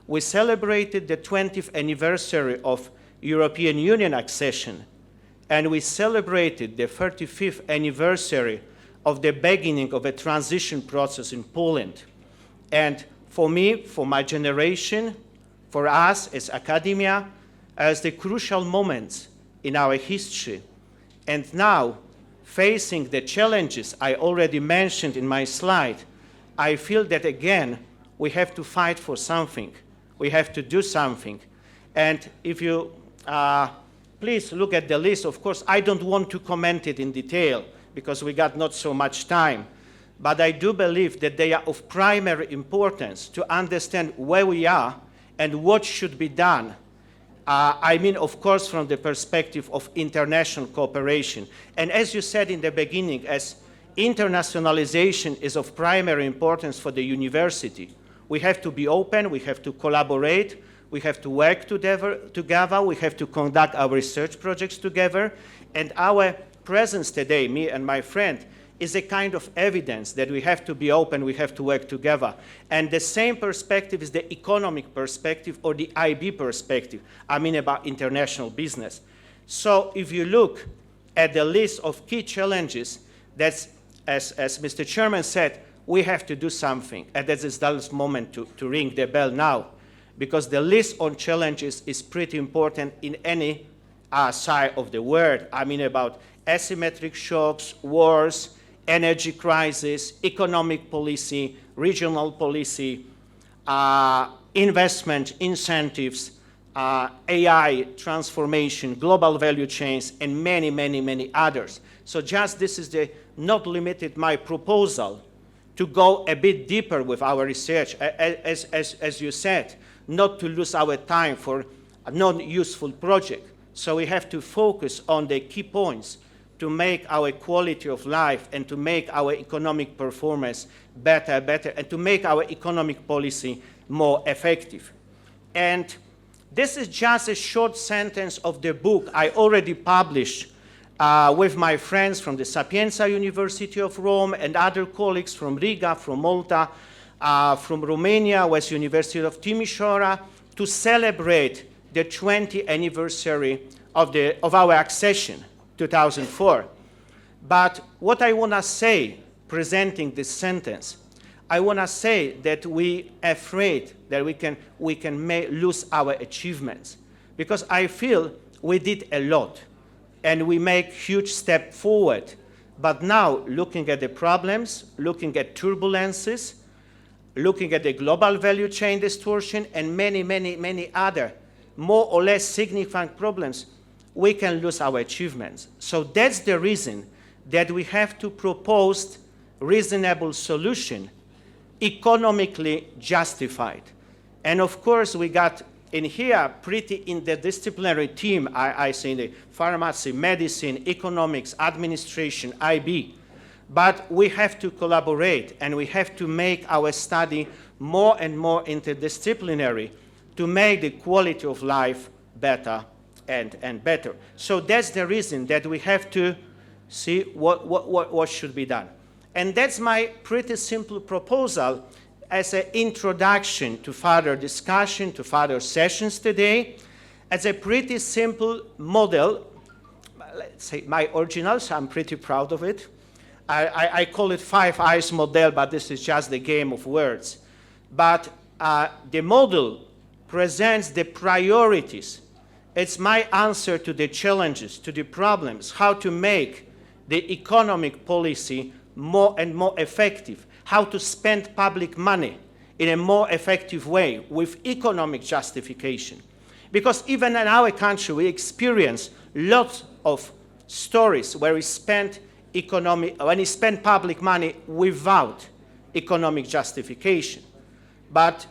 We celebrated the 20th anniversary of European Union accession, and we celebrated the 35th anniversary of the beginning of a transition process in Poland. And for me, for my generation, for us as academia, as the crucial moments in our history. And now, facing the challenges I already mentioned in my slide, I feel that again, we have to fight for something. We have to do something. And if you please look at the list, of course, I don't want to comment it in detail because we got not so much time. But I do believe that they are of primary importance to understand where we are and what should be done. Of course, from the perspective of international cooperation. And as you said in the beginning, as internationalization is of primary importance for the university, we have to be open, we have to collaborate, we have to work together, we have to conduct our research projects together. And our presence today, me and my friend, is a kind of evidence that we have to be open, we have to work together. And the same perspective is the economic perspective or the IB perspective, about international business. So if you look at the list of key challenges, that's, as Mr. Chairman said, we have to do something. And that is the moment to ring the bell now, because the list on challenges is pretty important in any side of the world. I mean about asymmetric shocks, wars, energy crisis, economic policy, regional policy, investment incentives, AI transformation, global value chains, and many, many, many others. So just this is not limited my proposal to go a bit deeper with our research, as you said, not to lose our time for a non-useful project. So we have to focus on the key points to make our quality of life and to make our economic performance better, and to make our economic policy more effective. And this is just a short sentence of the book I already published with my friends from the Sapienza University of Rome and other colleagues from Riga, from Malta, from Romania, West University of Timișoara, to celebrate the 20th anniversary of our accession, 2004. But what I want to say, presenting this sentence, I want to say that we are afraid that we can lose our achievements, because I feel we did a lot and we make huge step forward. But now, looking at the problems, looking at turbulences, looking at the global value chain distortion and many, many, many other more or less significant problems, we can lose our achievements. So that's the reason that we have to propose reasonable solution, economically justified. And of course, we got in here pretty interdisciplinary team, I say the pharmacy, medicine, economics, administration, IB. But we have to collaborate and we have to make our study more and more interdisciplinary to make the quality of life better and better. So that's the reason that we have to see what should be done. And that's my pretty simple proposal as an introduction to further discussion, to further sessions today, as a pretty simple model. Let's say my original, so I'm pretty proud of it. I call it 5 Eyes model, but this is just the game of words. But the model presents the priorities. It's my answer to the challenges, to the problems, how to make the economic policy more and more effective, how to spend public money in a more effective way with economic justification. Because even in our country, we experience lots of stories where we spend public money without economic justification. But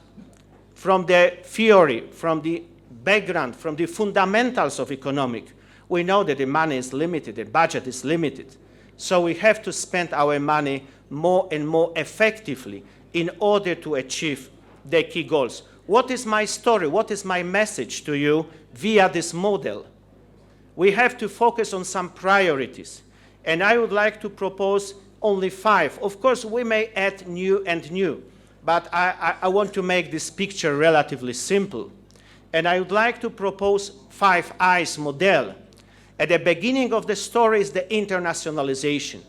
from the theory, from the background, from the fundamentals of economics, we know that the money is limited, the budget is limited. So we have to spend our money more and more effectively in order to achieve the key goals. What is my story? What is my message to you via this model? We have to focus on some priorities. And I would like to propose only 5. Of course, we may add new and new, but I want to make this picture relatively simple. And I would like to propose 5 Eyes model. At the beginning of the story is the internationalization.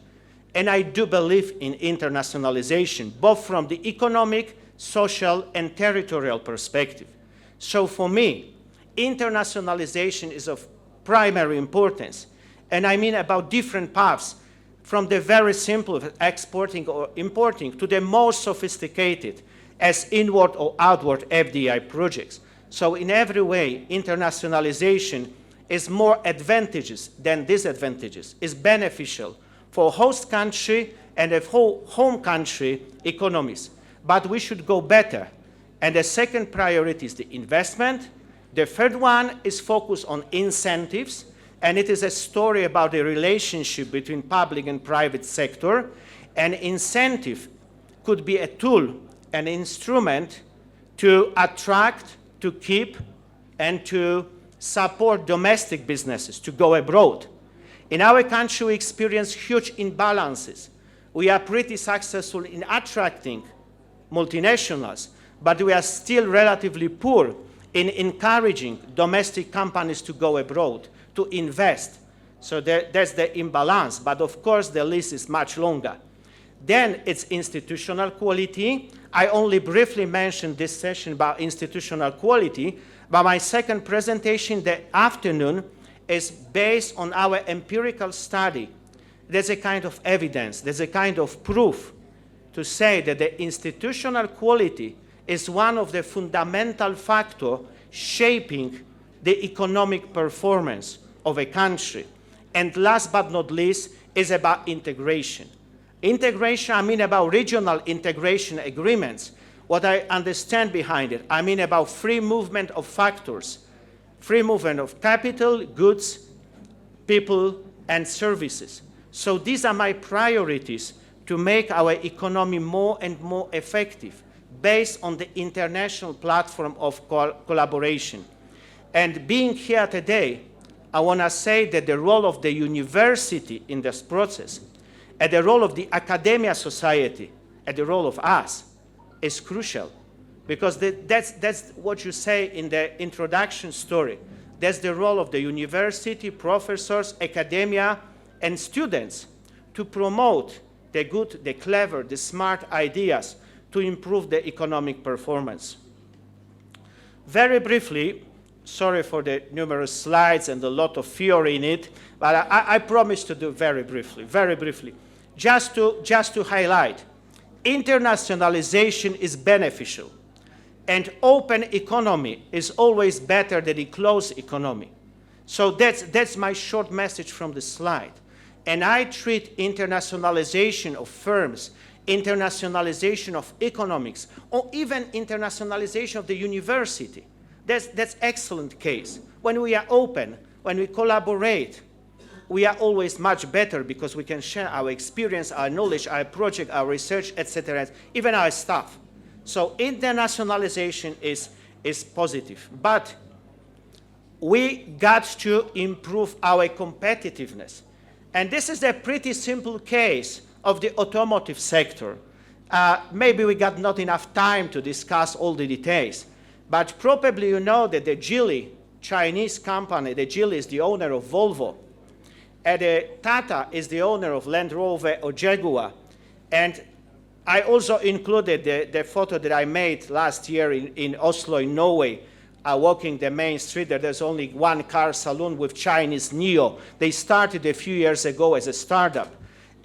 And I do believe in internationalization, both from the economic, social, and territorial perspective. So for me, internationalization is of primary importance. And I mean about different paths, from the very simple exporting or importing to the most sophisticated as inward or outward FDI projects. So in every way, internationalization is more advantageous than disadvantages, is beneficial for host country and the whole home country economies. But we should go better. And the second priority is the investment. The third one is focused on incentives, and it is a story about the relationship between public and private sector. An incentive could be a tool, an instrument to attract, to keep, and to support domestic businesses to go abroad. In our country, we experience huge imbalances. We are pretty successful in attracting multinationals, but we are still relatively poor in encouraging domestic companies to go abroad, to invest. So there's the imbalance, but of course the list is much longer. Then it's institutional quality. I only briefly mentioned this session about institutional quality, but my second presentation that afternoon is based on our empirical study. There's a kind of evidence, there's a kind of proof to say that the institutional quality is one of the fundamental factors shaping the economic performance of a country. And last but not least is about integration. Integration, I mean about regional integration agreements. What I understand behind it, I mean about free movement of factors, free movement of capital, goods, people, and services. So these are my priorities to make our economy more and more effective based on the international platform of collaboration. And being here today, I want to say that the role of the university in this process, and the role of the academia society, and the role of us is crucial. Because that's what you say in the introduction story. That's the role of the university, professors, academia, and students to promote the good, the clever, the smart ideas to improve the economic performance. Very briefly, sorry for the numerous slides and a lot of theory in it, but I promise to do very briefly. Just to highlight, internationalization is beneficial, and open economy is always better than a closed economy. So that's my short message from the slide. And I treat internationalization of firms, internationalization of economics, or even internationalization of the university. That's excellent case. When we are open, when we collaborate, we are always much better because we can share our experience, our knowledge, our project, our research, etc., even our staff. So internationalization is positive. But we got to improve our competitiveness. And this is a pretty simple case of the automotive sector. Maybe we got not enough time to discuss all the details, but probably you know that the Geely Chinese company, the Geely is the owner of Volvo, and Tata is the owner of Land Rover or Jaguar. And I also included the photo that I made last year in Oslo, in Norway, walking the main street. There's only one car saloon with Chinese NIO. They started a few years ago as a startup,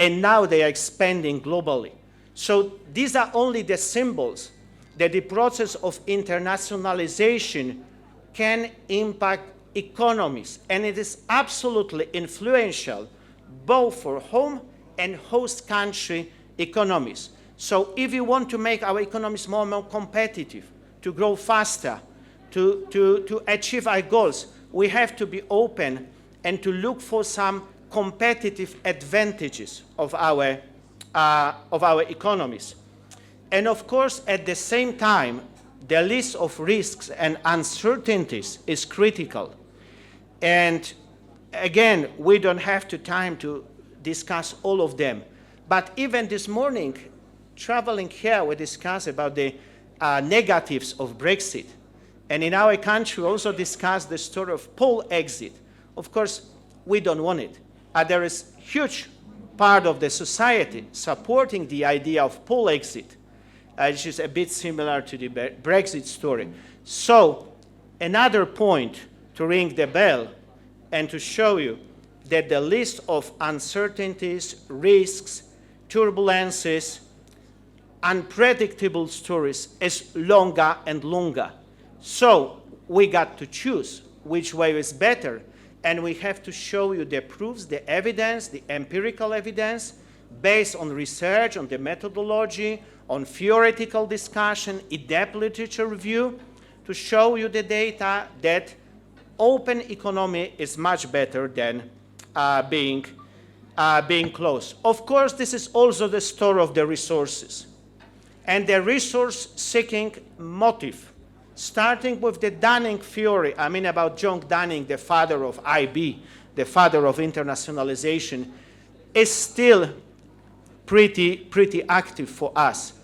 and now they are expanding globally. So these are only the symbols that the process of internationalization can impact economies, and it is absolutely influential both for home and host country economies. So if you want to make our economies more and more competitive, to grow faster, to achieve our goals, we have to be open and to look for some competitive advantages of our economies. And of course, at the same time, the list of risks and uncertainties is critical. And again, we don't have the time to discuss all of them. But even this morning, traveling here, we discussed about the negatives of Brexit. And in our country, we also discussed the story of poll exit. Of course, we don't want it. There is huge part of the society supporting the idea of poll exit, which is a bit similar to the Brexit story. So another point to ring the bell and to show you that the list of uncertainties, risks, turbulences, unpredictable stories is longer and longer. So we got to choose which way is better, and we have to show you the proofs, the evidence, the empirical evidence based on research, on the methodology, on theoretical discussion, in-depth literature review, to show you the data that open economy is much better than being closed. Of course, this is also the story of the resources and the resource-seeking motive, starting with the Dunning theory. I mean about John Dunning, the father of IB, the father of internationalization, is still pretty active for us,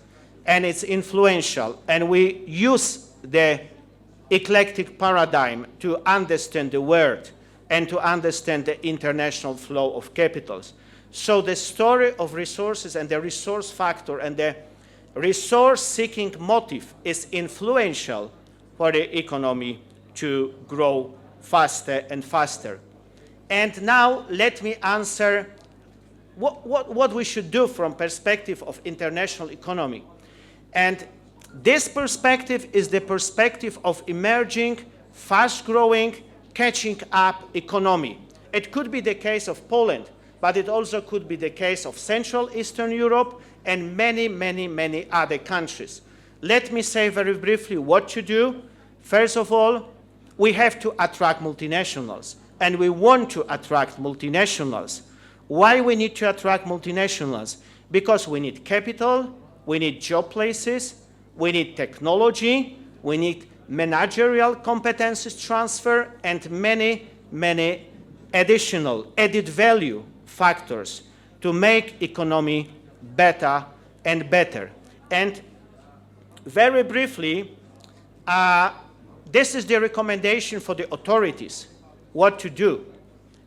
and it's influential. And we use the eclectic paradigm to understand the world and to understand the international flow of capitals. So the story of resources and the resource factor and the resource-seeking motive is influential for the economy to grow faster and faster. And now let me answer what we should do from perspective of international economy. And this perspective is the perspective of emerging, fast-growing, catching-up economy. It could be the case of Poland, but it also could be the case of Central Eastern Europe and many, many, many other countries. Let me say very briefly what to do. First of all, we have to attract multinationals, and we want to attract multinationals. Why we need to attract multinationals? Because we need capital, we need job places, we need technology, we need managerial competences transfer, and many, many additional added value factors to make economy better and better. And very briefly, this is the recommendation for the authorities, what to do.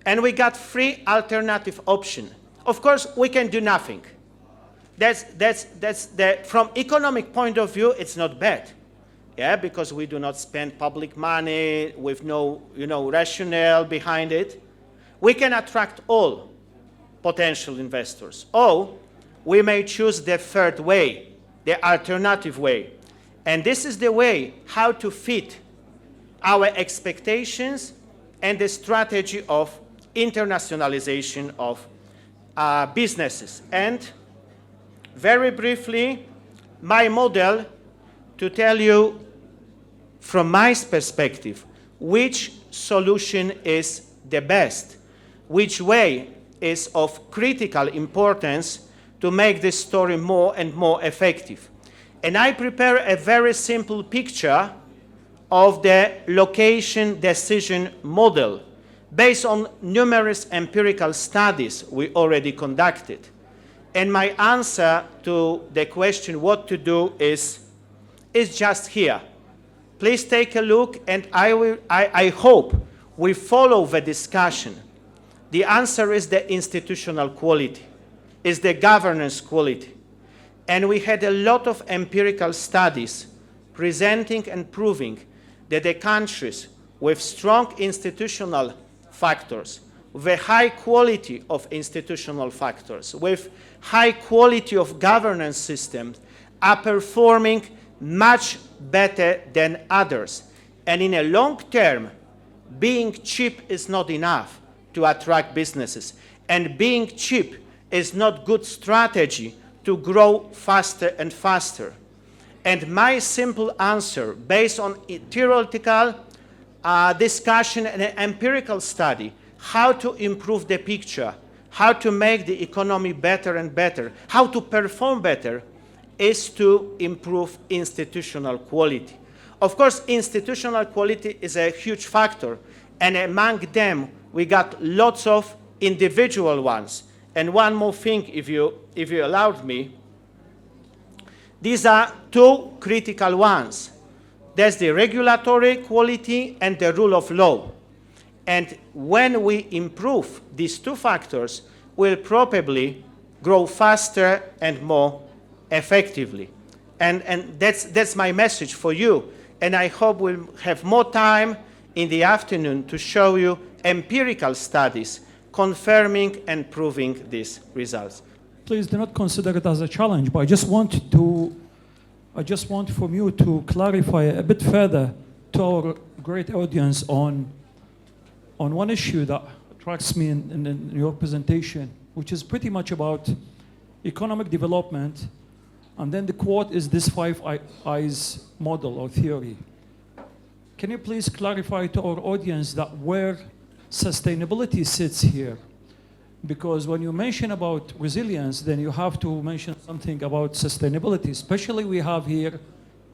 And we got 3 alternative options. Of course, we can do nothing. From economic point of view, it's not bad. Yeah, because we do not spend public money with no, rationale behind it. We can attract all potential investors. Or we may choose the third way, the alternative way. And this is the way how to fit our expectations and the strategy of internationalization of businesses. And very briefly, my model to tell you from my perspective which solution is the best, which way is of critical importance to make this story more and more effective. And I prepare a very simple picture of the location decision model based on numerous empirical studies we already conducted. And my answer to the question what to do is just here. Please take a look, and I hope we follow the discussion. The answer is the institutional quality, is the governance quality. And we had a lot of empirical studies presenting and proving that the countries with strong institutional factors, with a high quality of institutional factors, with high quality of governance systems, are performing much better than others. And in a long term, being cheap is not enough to attract businesses. And being cheap is not good strategy to grow faster and faster. And my simple answer, based on a theoretical discussion and an empirical study, how to improve the picture, how to make the economy better and better, how to perform better, is to improve institutional quality. Of course, institutional quality is a huge factor, and among them, we got lots of individual ones. And one more thing, if you allowed me, these are 2 critical ones. There's the regulatory quality and the rule of law. And when we improve these 2 factors, we'll probably grow faster and more effectively. And that's my message for you. And I hope we'll have more time in the afternoon to show you empirical studies confirming and proving these results. Please do not consider it as a challenge, but I just want from you to clarify a bit further to our great audience on one issue that attracts me in your presentation, which is pretty much about economic development, and then the quote is this 5 eyes model or theory. Can you please clarify to our audience that where sustainability sits here? Because when you mention about resilience, then you have to mention something about sustainability, especially we have here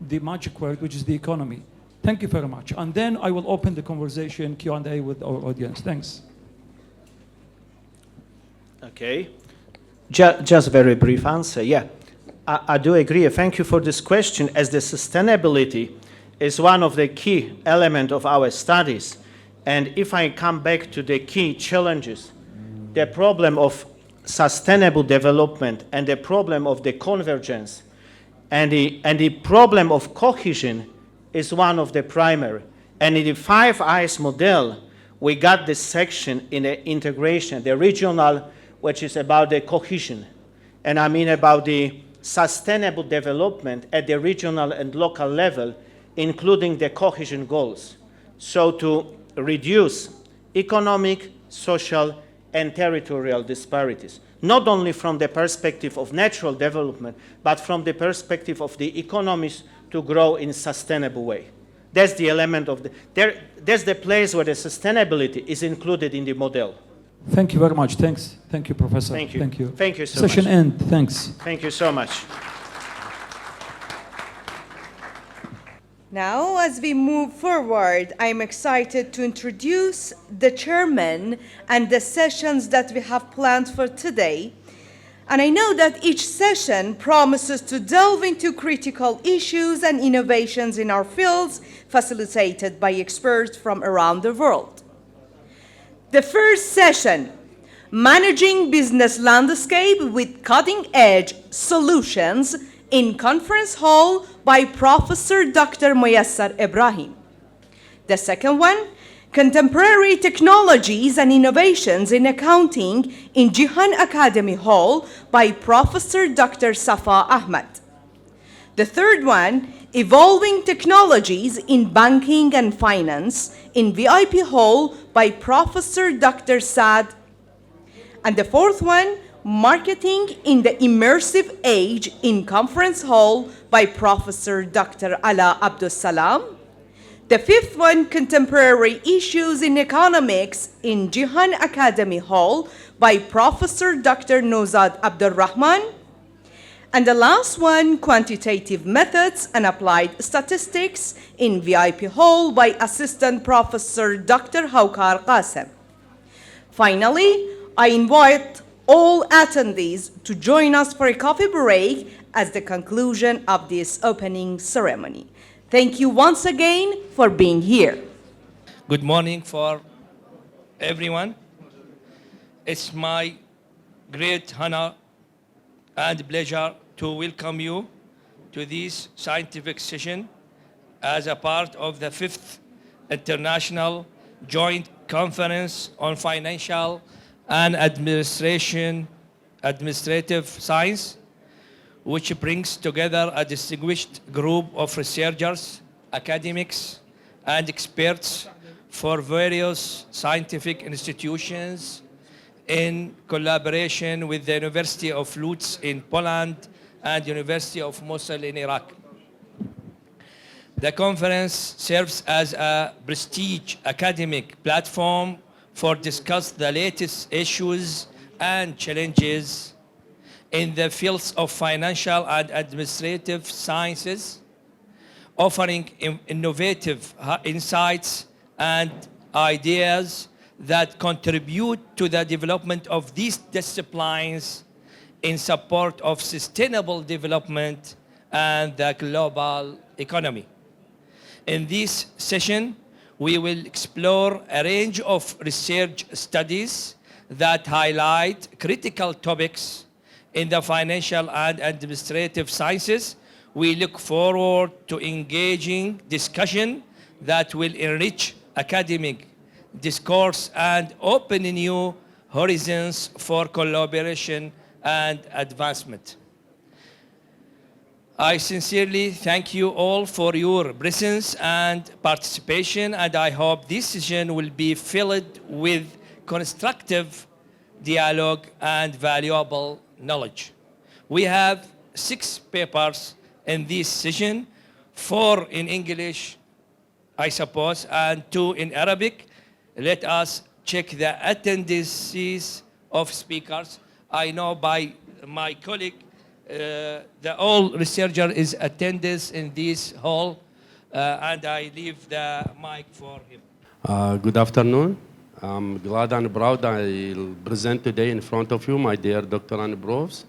the magic word, which is the economy. Thank you very much. And then I will open the conversation, Q&A with our audience. Thanks. Okay. Just a very brief answer. Yeah, I do agree. Thank you for this question, as the sustainability is one of the key elements of our studies. And if I come back to the key challenges, the problem of sustainable development and the problem of the convergence and the problem of cohesion is one of the primary. And in the 5 Eyes model, we got this section in the integration, the regional, which is about the cohesion. And I mean about the sustainable development at the regional and local level, including the cohesion goals. So to reduce economic, social, and territorial disparities, not only from the perspective of natural development, but from the perspective of the economies to grow in a sustainable way. That's the element of that's the place where the sustainability is included in the model. Thank you very much. Thanks. Thank you, Professor. Thank you. Thank you. Thank you so much. Session end. Thanks. Thank you so much. Now, as we move forward, I'm excited to introduce the chairman and the sessions that we have planned for today. And I know that each session promises to delve into critical issues and innovations in our fields, facilitated by experts from around the world. The first session, Managing Business Landscape with Cutting-Edge Solutions, in Conference Hall by Professor Dr. Muyassar Ibrahim. The second one, Contemporary Technologies and Innovations in Accounting in Jihan Academy Hall by Professor Dr. Safa Ahmed. The third one, Evolving Technologies in Banking and Finance in VIP Hall by Professor Dr. Saad. And the fourth one, Marketing in the Immersive Age in Conference Hall by Professor Dr. Ala Abdus Salam. The fifth one, Contemporary Issues in Economics in Jihan Academy Hall by Professor Dr. Nozad Abdul Rahman. And the last one, Quantitative Methods and Applied Statistics in VIP Hall by Assistant Professor Dr. Haukar Qasem. Finally, I invite all attendees to join us for a coffee break as the conclusion of this opening ceremony. Thank you once again for being here. Good morning for everyone. It's my great honor and pleasure to welcome you to this scientific session as a part of the 5th International Joint Conference on Financial and Administrative Science, which brings together a distinguished group of researchers, academics, and experts for various scientific institutions in collaboration with the University of Lutz in Poland and University of Mosul in Iraq. The conference serves as a prestige academic platform for discuss the latest issues and challenges in the fields of financial and administrative sciences, offering innovative insights and ideas that contribute to the development of these disciplines in support of sustainable development and the global economy. In this session, we will explore a range of research studies that highlight critical topics in the financial and administrative sciences. We look forward to engaging discussion that will enrich academic discourse and open new horizons for collaboration and advancement. I sincerely thank you all for your presence and participation, and I hope this session will be filled with constructive dialogue and valuable knowledge. We have 6 papers in this session, 4 in English, I suppose, and 2 in Arabic. Let us check the attendances of speakers. I know by my colleague, the all researcher is attendance in this hall, and I leave the mic for him. Good afternoon. I'm glad and proud I'll present today in front of you, my dear Dr. and Profs.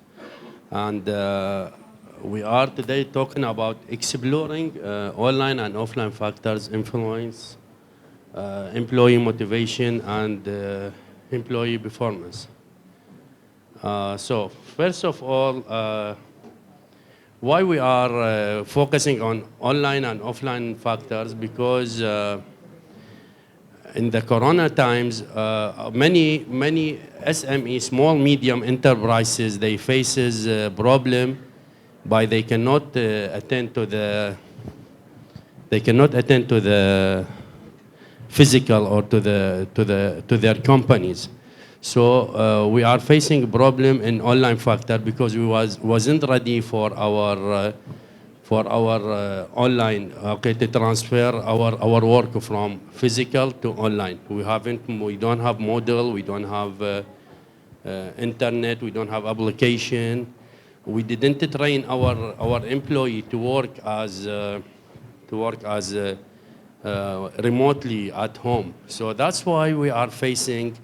And we are today talking about exploring online and offline factors influence employee motivation and employee performance. So first of all, why we are focusing on online and offline factors? Because in the Corona times, many SME, small medium enterprises, they faces a problem by they cannot attend to the physical or to their companies. So we are facing a problem in online factor because we wasn't ready for our online to transfer our work from physical to online. We don't have model, we don't have internet, we don't have application. We didn't train our employee to work as remotely at home. So that's why we are facing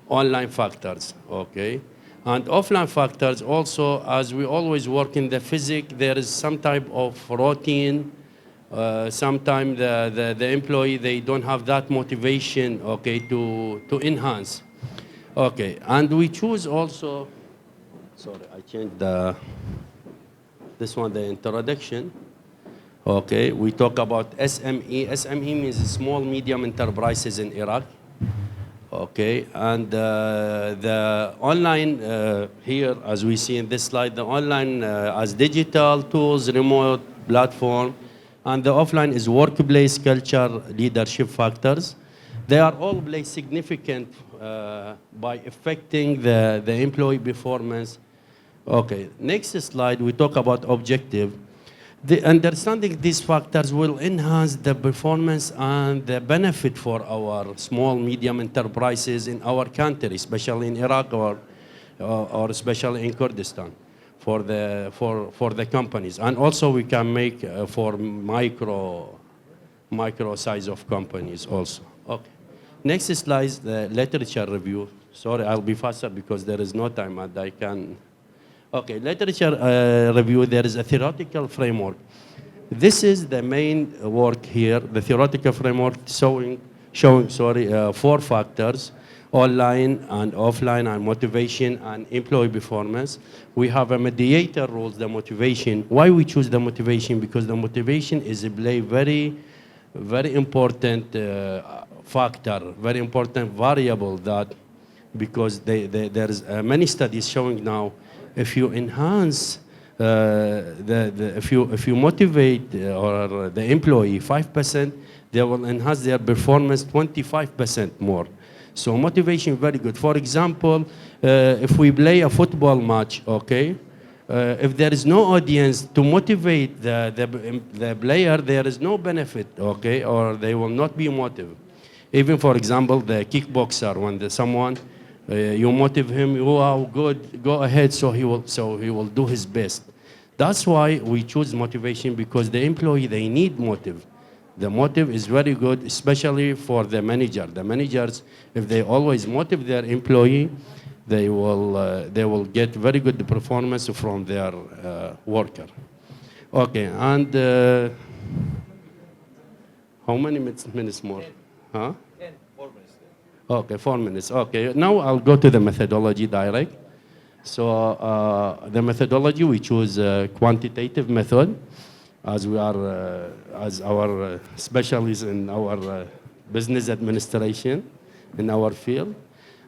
online factors, okay? And offline factors also, as we always work in the physics, there is some type of routine. Sometimes the employee, they don't have that motivation, okay, to enhance. Okay, and we choose also, sorry, I changed this one, the introduction. Okay, we talk about SME. SME means small, medium enterprises in Iraq. Okay, and the online here, as we see in this slide, the online as digital tools, remote platform, and the offline is workplace culture, leadership factors. They are all play significant by affecting the employee performance. Okay, next slide, we talk about objective. The understanding these factors will enhance the performance and the benefit for our small, medium enterprises in our country, especially in Iraq or especially in Kurdistan, for the companies. And also we can make for micro size of companies also. Okay. Next slide is the literature review. Sorry, I'll be faster because there is no time and I can. Okay, literature review, there is a theoretical framework. This is the main work here, the theoretical framework showing 4 factors, online and offline and motivation and employee performance. We have a mediator rules, the motivation. Why we choose the motivation? Because the motivation is a very important factor, very important variable that, because there's many studies showing now, if you enhance, if you motivate or the employee 5%, they will enhance their performance 25% more. So motivation very good. For example, if we play a football match, okay, if there is no audience to motivate the player, there is no benefit, okay, or they will not be motivated. Even for example, the kickboxer, when someone you motivate him, wow, good, go ahead, so he will do his best. That's why we choose motivation, because the employee, they need motive. The motive is very good, especially for the manager. The managers, if they always motivate their employee, they will get very good performance from their worker. Okay, and how many minutes more? Huh? 4 minutes. Okay, 4 minutes. Okay, now I'll go to the methodology direct. So the methodology, we choose a quantitative method, as we are, as our specialists in our business administration in our field.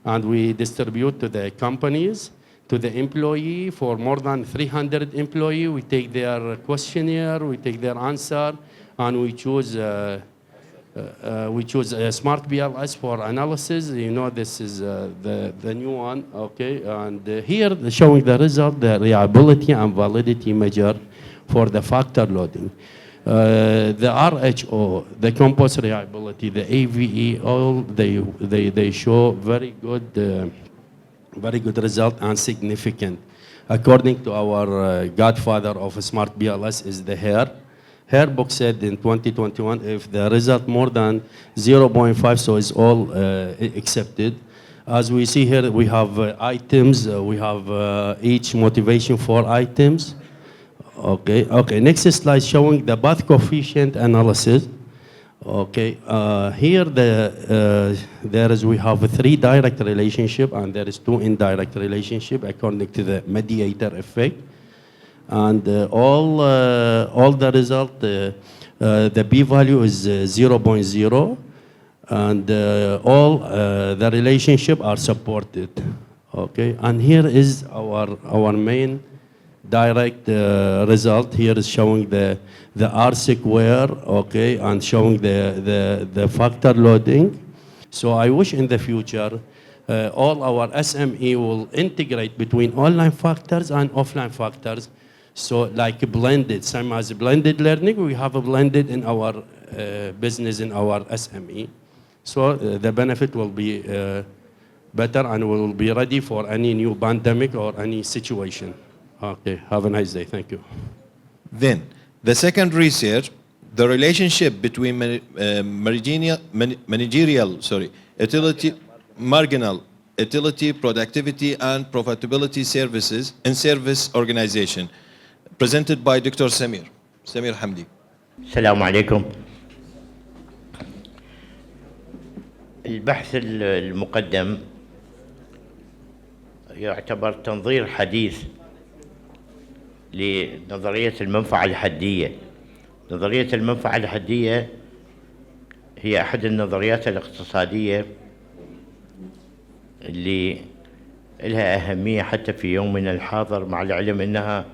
And we distribute to the companies, to the employee. For more than 300 employees, we take their questionnaire, we take their answer, and we choose a smart BLS for analysis. You know, this is the new one, okay? And here, showing the result, the reliability and validity measure for the factor loading. The RHO, the composite reliability, the AVE, all they show very good result and significant. According to our godfather of smart BLS is the Hare. Hare book said in 2021, if the result more than 0.5, so it's all accepted. As we see here, we have items. We have each motivation 4 items. Okay. Next slide showing the path coefficient analysis. Okay, here we have a 3 direct relationship and there is 2 indirect relationship according to the mediator effect. And all the result, the p-value is 0.0 and all the relationship are supported. Okay, and here is our main direct result. Here is showing the R square, okay, and showing the factor loading. So I wish in the future all our SME will integrate between online factors and offline factors. So like blended, same as blended learning, we have a blended in our business, in our SME. So the benefit will be better and we will be ready for any new pandemic or any situation. Okay, have a nice day, thank you. Then, the second research, the relationship between marginal utility, productivity, and profitability services in service organization, presented by Dr. Samir Hamdi. السلام عليكم. البحث المقدم يعتبر تنظير حديث لنظرية المنفعة الحدية. نظرية المنفعة الحدية هي أحد النظريات الاقتصادية اللي لها أهمية حتى في يومنا الحاضر، مع العلم أنها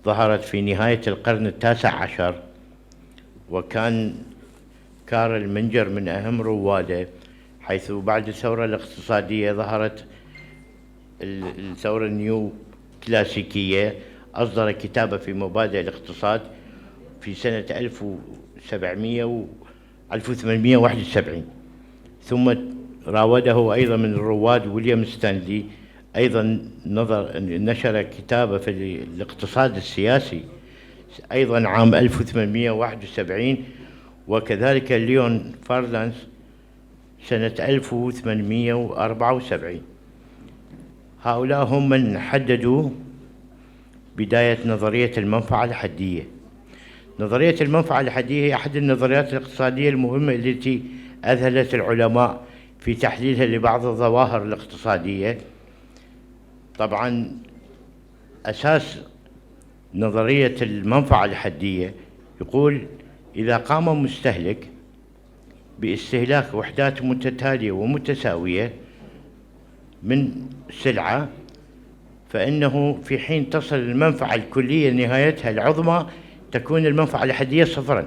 ظهرت في نهاية القرن ال19 وكان كارل منجر من أهم رواده، حيث بعد الثورة الاقتصادية ظهرت الثورة النيو كلاسيكية، أصدر كتابه في مبادئ الاقتصاد في سنة 1871. ثم راوده أيضا من الرواد ويليام ستانلي، أيضا نشر كتابه في الاقتصاد السياسي أيضا عام 1871، وكذلك ليون فارلانس سنة 1874. هؤلاء هم من حددوا بداية نظرية المنفعة الحدية. نظرية المنفعة الحدية هي أحد النظريات الاقتصادية المهمة التي أذهلت العلماء في تحليلها لبعض الظواهر الاقتصادية. طبعا أساس نظرية المنفعة الحدية يقول إذا قام مستهلك باستهلاك وحدات متتالية ومتساوية من سلعة، فإنه في حين تصل المنفعة الكلية نهايتها العظمى تكون المنفعة الحدية صفرا.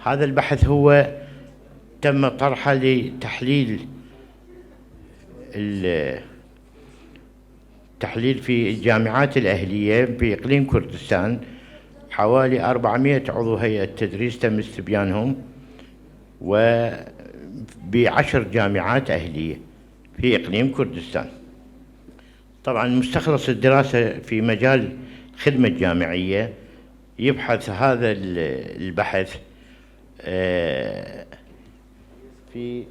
هذا البحث هو تم طرحه لتحليل في الجامعات الأهلية في إقليم كردستان. حوالي 400 عضو هيئة تدريس تم استبيانهم، وب10 جامعات أهلية في إقليم كردستان. طبعا مستخلص الدراسة في مجال الخدمة الجامعية يبحث هذا البحث في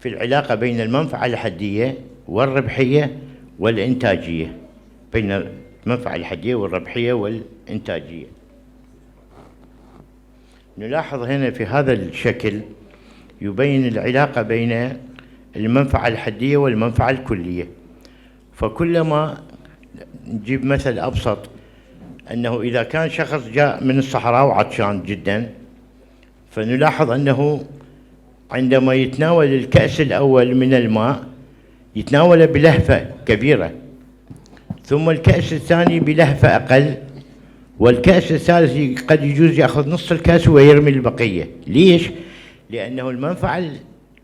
العلاقة بين المنفعة الحدية والربحية والإنتاجية، بين المنفعة الحدية والربحية والإنتاجية. نلاحظ هنا في هذا الشكل يبين العلاقة بين المنفعة الحدية والمنفعة الكلية. فكلما نجيب مثل أبسط، أنه إذا كان شخص جاء من الصحراء وعطشان جدا، فنلاحظ أنه عندما يتناول الكأس الأول من الماء يتناوله بلهفة كبيرة، ثم الكأس الثاني بلهفة أقل، والكأس الثالث قد يجوز يأخذ نصف الكأس ويرمي البقية. ليش؟ لأنه المنفعة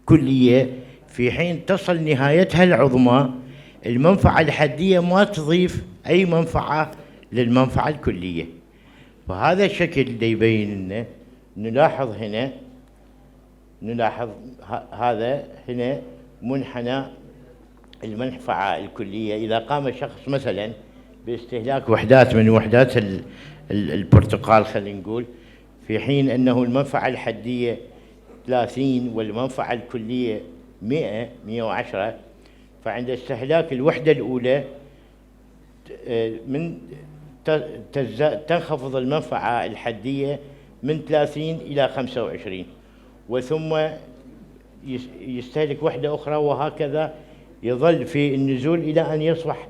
الكلية في حين تصل نهايتها العظمى المنفعة الحدية ما تضيف أي منفعة للمنفعة الكلية. فهذا الشكل اللي يبين لنا، نلاحظ هذا هنا منحنى المنفعة الكلية. إذا قام شخص مثلا باستهلاك وحدات من وحدات البرتقال خلينا نقول، في حين أنه المنفعة الحدية 30 والمنفعة الكلية 110، فعند استهلاك الوحدة الأولى تنخفض المنفعة الحدية من 30 إلى 25، وثم يستهلك وحدة أخرى، وهكذا يظل في النزول إلى أن يصبح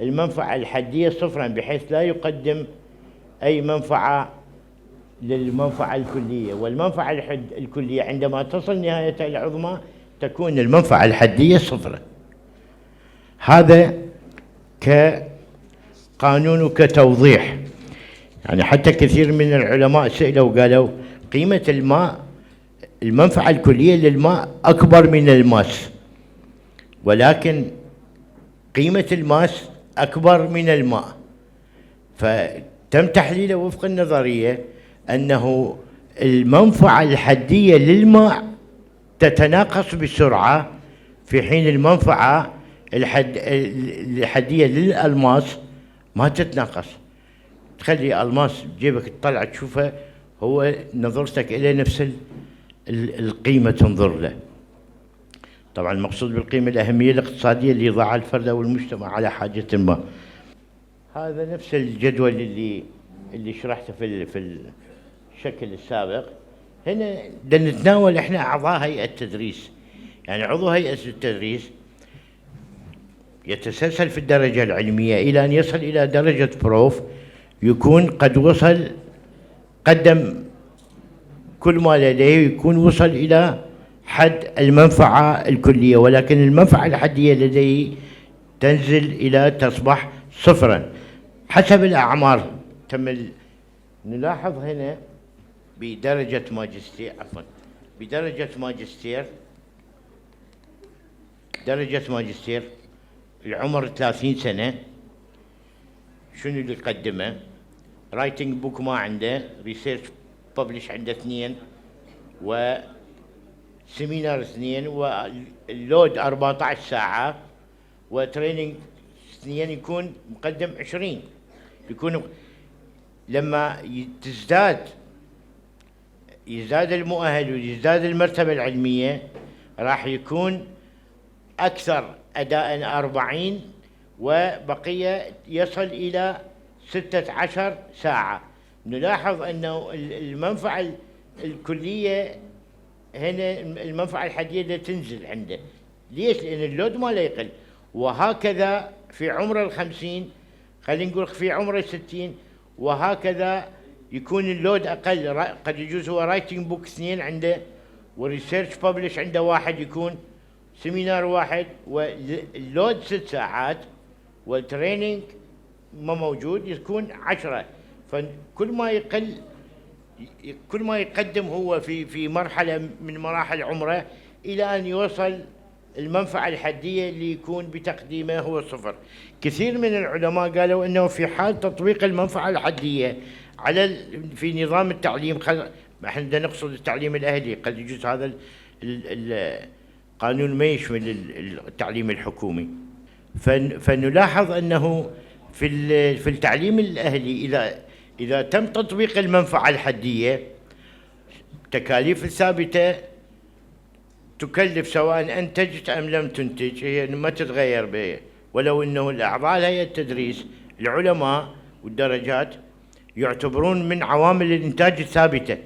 المنفعة الحدية صفرا، بحيث لا يقدم أي منفعة للمنفعة الكلية. والمنفعة الكلية عندما تصل نهايتها العظمى تكون المنفعة الحدية صفرا. هذا كقانون وكتوضيح. يعني حتى كثير من العلماء سئلوا وقالوا قيمة الماء، المنفعة الكلية للماء أكبر من الماس، ولكن قيمة الماس أكبر من الماء. فتم تحليله وفق النظرية أنه المنفعة الحدية للماء تتناقص بسرعة، في حين المنفعة الحدية للألماس ما تتناقص. تخلي ألماس بجيبك تطلع تشوفه، هو نظرتك إليه نفس القيمة تنظر له. طبعا المقصود بالقيمة الأهمية الاقتصادية اللي يضعها الفرد أو المجتمع على حاجة ما. هذا نفس الجدول اللي شرحته في الشكل السابق. هنا نتناول احنا أعضاء هيئة التدريس. يعني عضو هيئة التدريس يتسلسل في الدرجة العلمية إلى أن يصل إلى درجة بروف، يكون قد وصل، قدم كل ما لديه، يكون وصل إلى حد المنفعة الكلية، ولكن المنفعة الحدية لديه تنزل إلى تصبح صفرا حسب الأعمار. نلاحظ هنا بدرجة ماجستير، بدرجة ماجستير، درجة ماجستير العمر 30 سنة، شنو اللي قدمه؟ رايتنج بوك ما عنده، ريسيرش ببلش عنده 2، وسيمينار 2، واللود 14 ساعة، وتريننج 2، يكون مقدم 20. يكون لما يزداد المؤهل ويزداد المرتبة العلمية راح يكون أكثر أداء 40، وبقية يصل إلى 16 ساعة. نلاحظ أنه المنفعة الكلية هنا المنفعة الحدية اللي تنزل عنده. ليش؟ لأن اللود ما لا يقل. وهكذا في عمر 50، خلينا نقول في عمر 60، وهكذا يكون اللود أقل. قد يجوز هو رايتنج بوك 2 عنده، وريسيرش ببلش عنده 1، يكون سيمينار 1، واللود 6 ساعات، والتريننج ما موجود، يكون 10. فكل ما يقل، كل ما يقدم هو في مرحلة من مراحل عمره إلى أن يوصل المنفعة الحدية اللي يكون بتقديمه هو صفر. كثير من العلماء قالوا أنه في حال تطبيق المنفعة الحدية في نظام التعليم، احنا بدنا نقصد التعليم الأهلي، قد يجوز هذا القانون ما يشمل التعليم الحكومي. فنلاحظ أنه في التعليم الأهلي إذا تم تطبيق المنفعة الحدية، تكاليف ثابتة تكلف سواء أنتجت أم لم تنتج، هي ما تتغير به. ولو أنه الأعضاء هيئة التدريس العلماء والدرجات يعتبرون من عوامل الإنتاج الثابتة،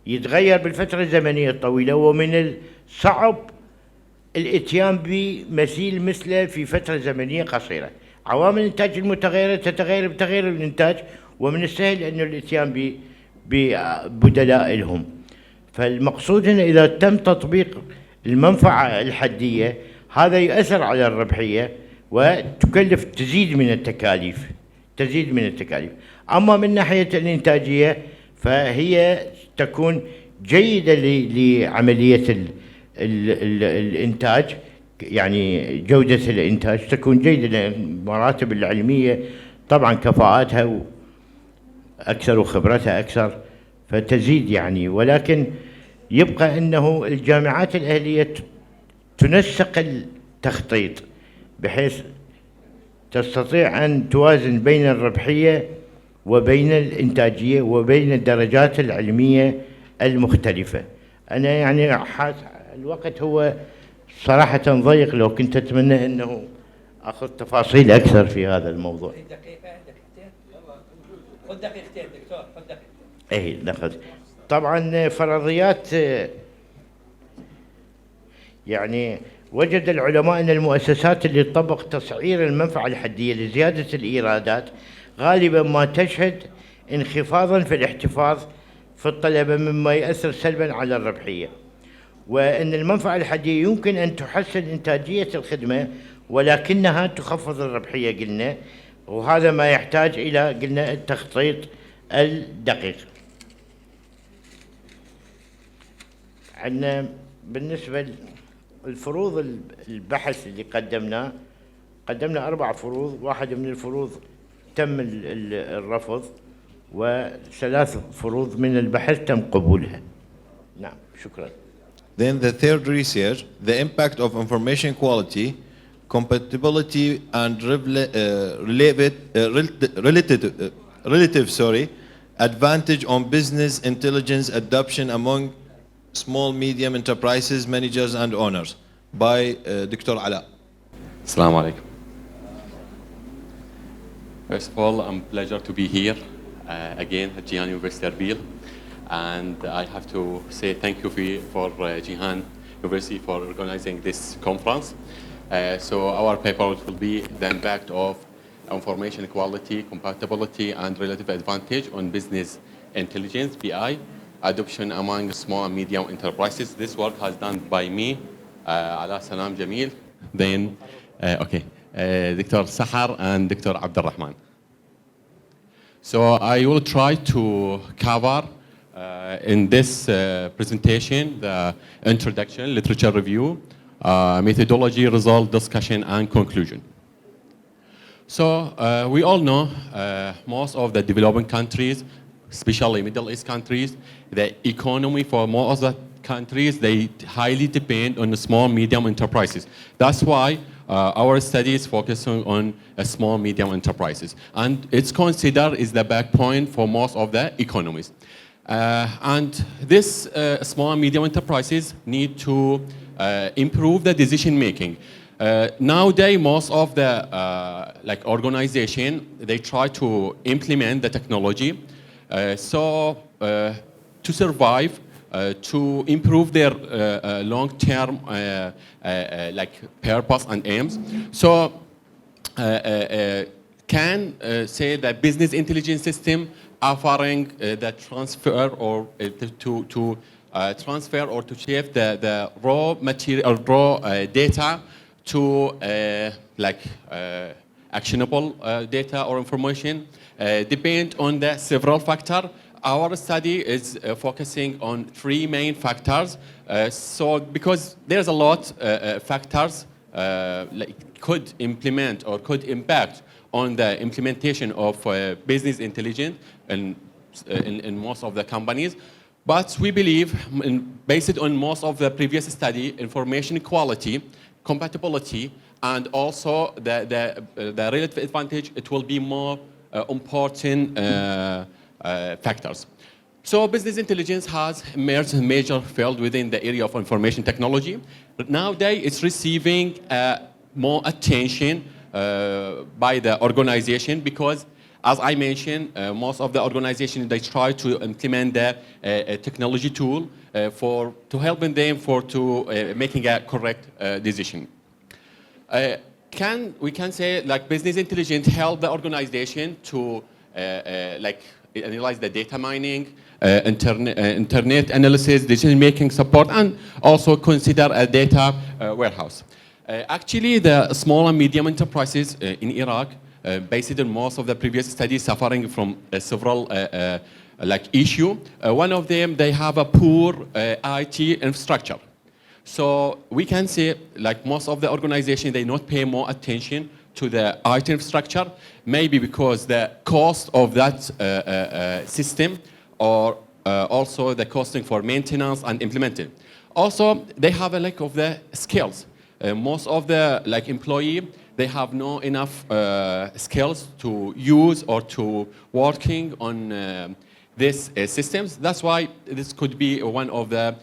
يتغير بالفترة الزمنية الطويلة، ومن الصعب الاتيان بمثيل مثله في فترة زمنية قصيرة. عوامل الإنتاج المتغيرة تتغير بتغير الإنتاج، ومن السهل أن الاتيان ببدلاء لهم. فالمقصود هنا إذا تم تطبيق المنفعة الحدية، هذا يؤثر على الربحية وتكلف، تزيد من التكاليف. أما من ناحية الإنتاجية فهي تكون جيدة لعملية الإنتاج، يعني جودة الإنتاج تكون جيدة، المراتب العلمية طبعا كفاءاتها أكثر وخبرتها أكثر فتزيد يعني. ولكن يبقى أنه الجامعات الأهلية تنسق التخطيط بحيث تستطيع أن توازن بين الربحية وبين الإنتاجية وبين الدرجات العلمية المختلفة. أنا يعني الوقت هو صراحة ضيق، لو كنت أتمنى أنه أخذ تفاصيل أكثر في هذا الموضوع. خذ دقيقتين دكتور، خذ دقيقتين. إيه نأخذ طبعا فرضيات يعني وجد العلماء أن المؤسسات اللي تطبق تسعير المنفعة الحدية لزيادة الإيرادات غالبا ما تشهد انخفاضا في الاحتفاظ في الطلبة مما يؤثر سلبا على الربحية، وأن المنفعة الحدية يمكن أن تحسن إنتاجية الخدمة ولكنها تخفض الربحية قلنا، وهذا ما يحتاج إلى قلنا التخطيط الدقيق. عندنا بالنسبة الفروض البحث اللي قدمنا 4 فروض، واحد من الفروض تم الرفض و3 فروض من البحث تم قبولها. نعم شكرا. Then the third research, the impact of information quality, compatibility and relative advantage on business intelligence adoption among small medium enterprises managers and owners by Dr. Ala. Assalamu alaikum. First of all, I'm pleasure to be here again at Jihan University Erbil, and I have to say thank you for Jihan University for organizing this conference. So our paper will be the impact of information quality, compatibility, and relative advantage on business intelligence (BI) adoption among small and medium enterprises. This work has done by me, Ala Salam Jamil, then Dr. Sahar and Dr. Abdurrahman. So I will try to cover in this presentation the introduction, literature review, methodology, result, discussion, and conclusion. So we all know most of the developing countries, especially Middle East countries, the economy for most of the countries, they highly depend on the small, medium enterprises. That's why our studies focusing on small, medium enterprises. And it's considered is the backbone for most of the economies. And this small and medium enterprises need to improve the decision making. Nowadays, most of the organization, they try to implement the technology to survive, to improve their long-term purpose and aims. So can say that business intelligence system offering the transfer or to transfer or to shift the raw material or raw data to actionable data or information depend on the several factors. Our study is focusing on 3 main factors. Because there's a lot of factors could implement or could impact on the implementation of business intelligence in most of the companies. But we believe, based on most of the previous study, information quality, compatibility, and also the relative advantage, it will be more important factors. So business intelligence has emerged a major field within the area of information technology. But nowadays, it's receiving more attention by the organization because, as I mentioned, most of the organizations, they try to implement the technology tool to help them to making a correct decision. We can say business intelligence help the organization to analyze the data mining, internet analysis, decision-making support, and also consider a data warehouse. Actually, the small and medium enterprises in Iraq, based on most of the previous studies, suffering from several issues. One of them, they have a poor IT infrastructure. So we can say, most of the organizations, they not pay more attention to the IT infrastructure, maybe because the cost of that system or also the costing for maintenance and implementing. Also, they have a lack of the skills. Most of the employee, they have no enough skills to use or to working on these systems. That's why this could be one of the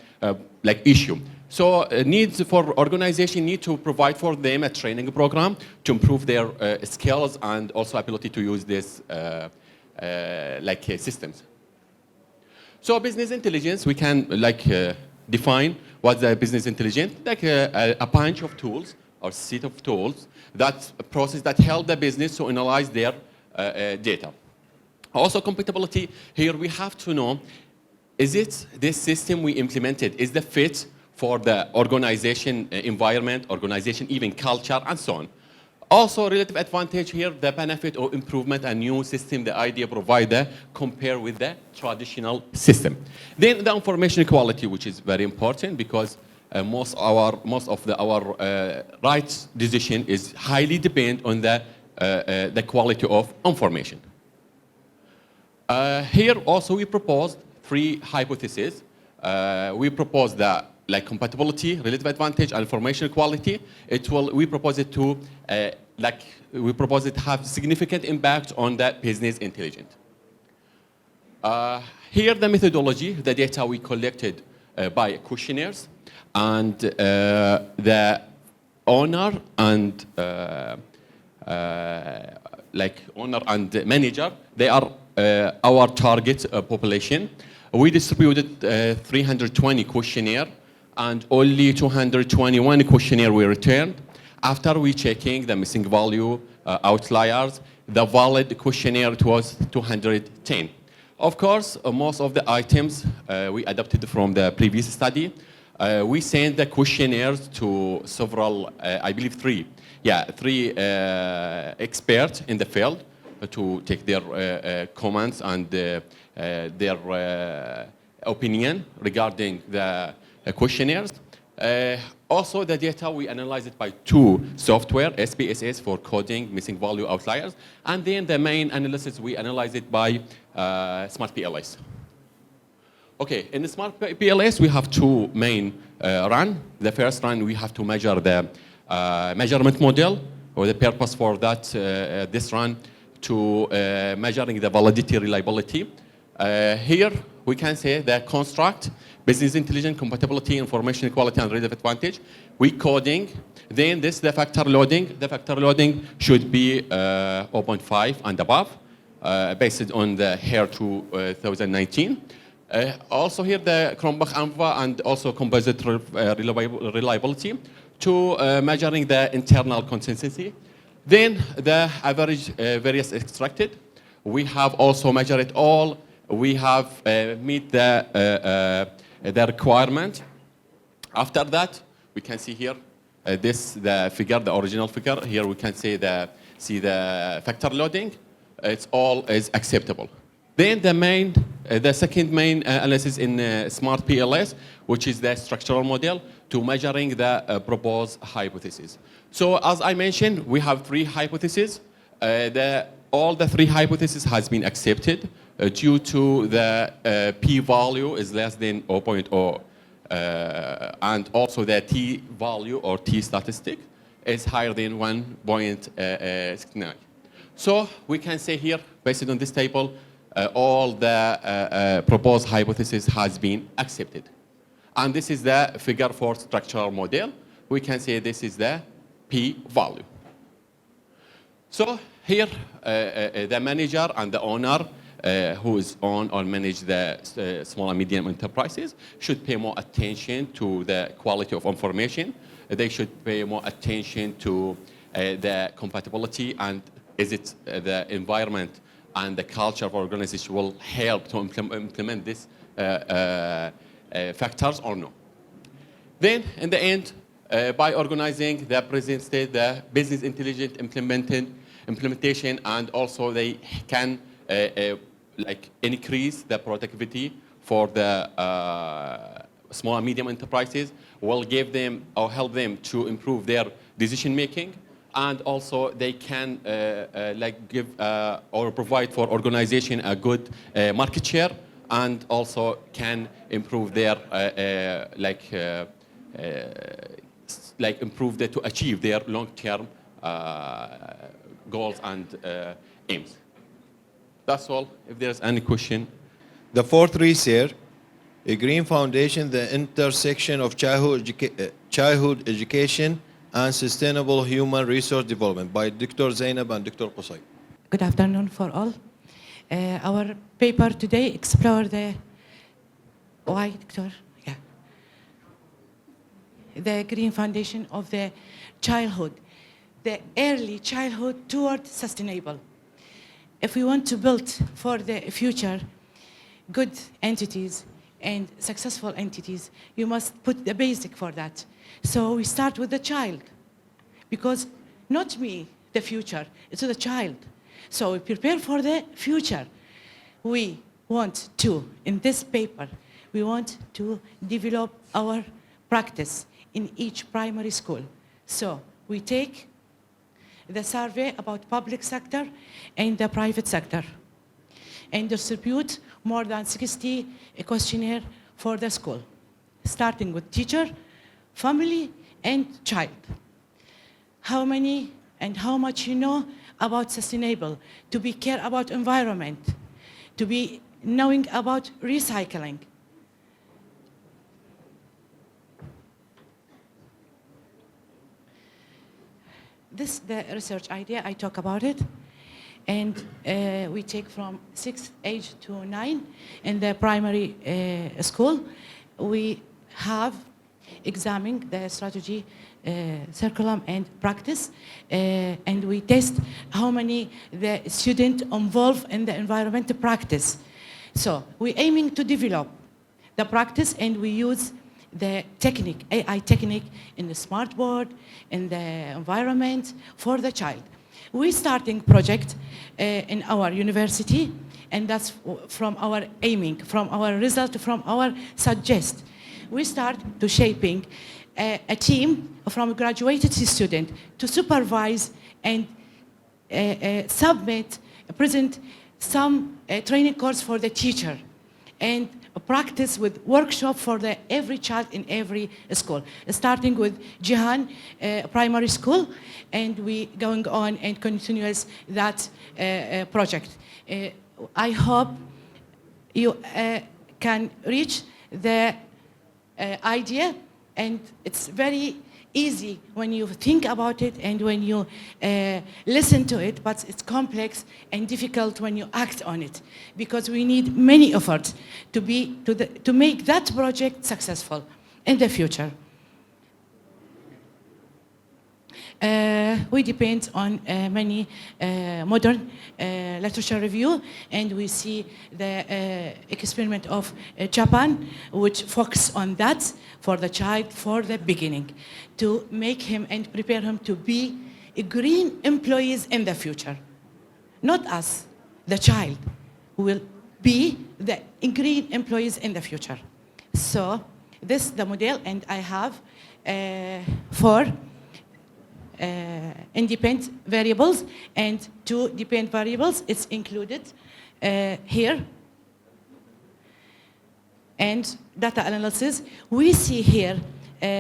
issue. So needs for organization need to provide for them a training program to improve their skills and also ability to use this systems. So business intelligence, we can define what the business intelligence, like a bunch of tools or set of tools that process that help the business to analyze their data. Also compatibility, here we have to know, is it this system we implemented, is the fit for the organization environment, organization even culture, and so on. Also relative advantage here, the benefit or improvement a new system, the idea provider, compare with the traditional system. Then the information quality, which is very important because most of our rights decision is highly depend on the quality of information. Here also we proposed 3 hypotheses. We propose that compatibility, relative advantage, and information quality. We propose it to have significant impact on the business intelligence. Here the methodology, the data we collected by questionnaires, and the owner and owner and manager, they are our target population. We distributed 320 questionnaire, and only 221 questionnaire were returned. After we checking the missing value, outliers, the valid questionnaire, it was 210. Of course, most of the items we adapted from the previous study. We sent the questionnaires to several, I believe 3 experts in the field to take their comments and their opinion regarding the questionnaires. Also, the data, we analyze it by 2 software, SPSS for coding, missing value, outliers, and then the main analysis, we analyze it by Smart PLS. Okay, in the Smart PLS, we have 2 main run. The first run, we have to measure the measurement model, or the purpose for that, this run, to measuring the validity reliability. Here, we can say the construct, business intelligence, compatibility, information quality, and relative advantage. We coding, then this the factor loading. The factor loading should be 0.5 and above, based on the HER 2019. Also here the Cronbach-Anva and also composite reliability to measuring the internal consistency. Then the average variance extracted. We have also measured it all. We have meet the requirement. After that, we can see here the figure, the original figure. Here we can see the factor loading. It's all is acceptable. Then the second main analysis in Smart PLS, which is the structural model to measuring the proposed hypothesis. So as I mentioned, we have 3 hypotheses. All the 3 hypotheses has been accepted due to the p-value is less than 0.0, and also the t-value or t-statistic is higher than 1.69. So we can say here, based on this table, all the proposed hypothesis has been accepted. And this is the figure for structural model. We can say this is the p-value. So here, the manager and the owner who is on or manage the small and medium enterprises should pay more attention to the quality of information. They should pay more attention to the compatibility and is it the environment and the culture of organization will help to implement these factors or no. Then in the end, by organizing the present state, the business intelligence implementation, and also they can increase the productivity for the small and medium enterprises, will give them or help them to improve their decision making, and also they can give or provide for organization a good market share, and also can improve their improve to achieve their long-term goals and aims. That's all. If there's any question. The 4th research, a green foundation, the intersection of childhood education and sustainable human resource development by Dr. Zainab and Dr. Qusay. Good afternoon for all. Our paper today explores the Why, Doctor? Yeah. The Green Foundation of the childhood, the early childhood toward sustainable. If we want to build for the future good entities and successful entities, you must put the basic for that. So we start with the child, because not me, the future, it's the child. So we prepare for the future. We want to, in this paper, we want to develop our practice in each primary school. So we take the survey about public sector and the private sector and distribute more than 60 questionnaires for the school, starting with teacher, family, and child. How many and how much you know about sustainable, to be care about environment, to be knowing about recycling. This is the research idea, I talk about it. And we take from 6th age to 9 in the primary school. We have examined the strategy, curriculum and practice, and we test how many the student involved in the environmental practice. So we're aiming to develop the practice, and we use the technique, AI technique, in the smart board, in the environment for the child. We're starting project in our university, and that's from our aiming, from our result, from our suggest. We start to shaping a team from graduated student to supervise and submit, present some training course for the teacher, and practice with workshop for every child in every school, starting with Jihan primary school, and we going on and continuous that project. I hope you can reach the idea, and it's very easy when you think about it and when you listen to it, but it's complex and difficult when you act on it, because we need many efforts to make that project successful in the future. We depend on many modern literature review, and we see the experiment of Japan, which focus on that for the child, for the beginning, to make him and prepare him to be a green employees in the future. Not us, the child will be the green employees in the future. So this is the model, and I have 4 independent variables and 2 dependent variables. It's included here. And data analysis, we see here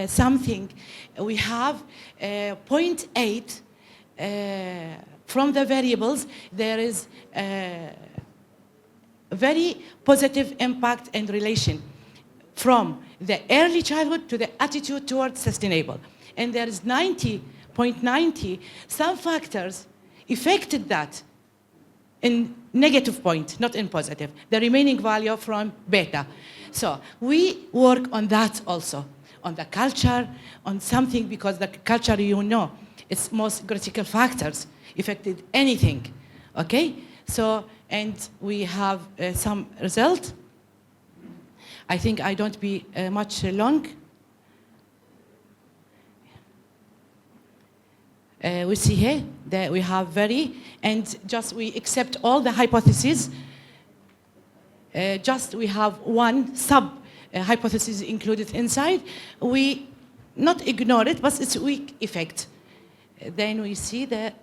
something. We have 0.8 from the variables. There is very positive impact and relation from the early childhood to the attitude towards sustainable. And there is 90.90, some factors affected that in negative point, not in positive. The remaining value from beta. So we work on that also, on the culture, on something, because the culture, you know, it's most critical factors affected anything, okay? So, and we have some result. I think I don't be much long. We see here that we have and just we accept all the hypotheses. Just we have one hypothesis included inside. We not ignore it, but it's a weak effect. Then we see the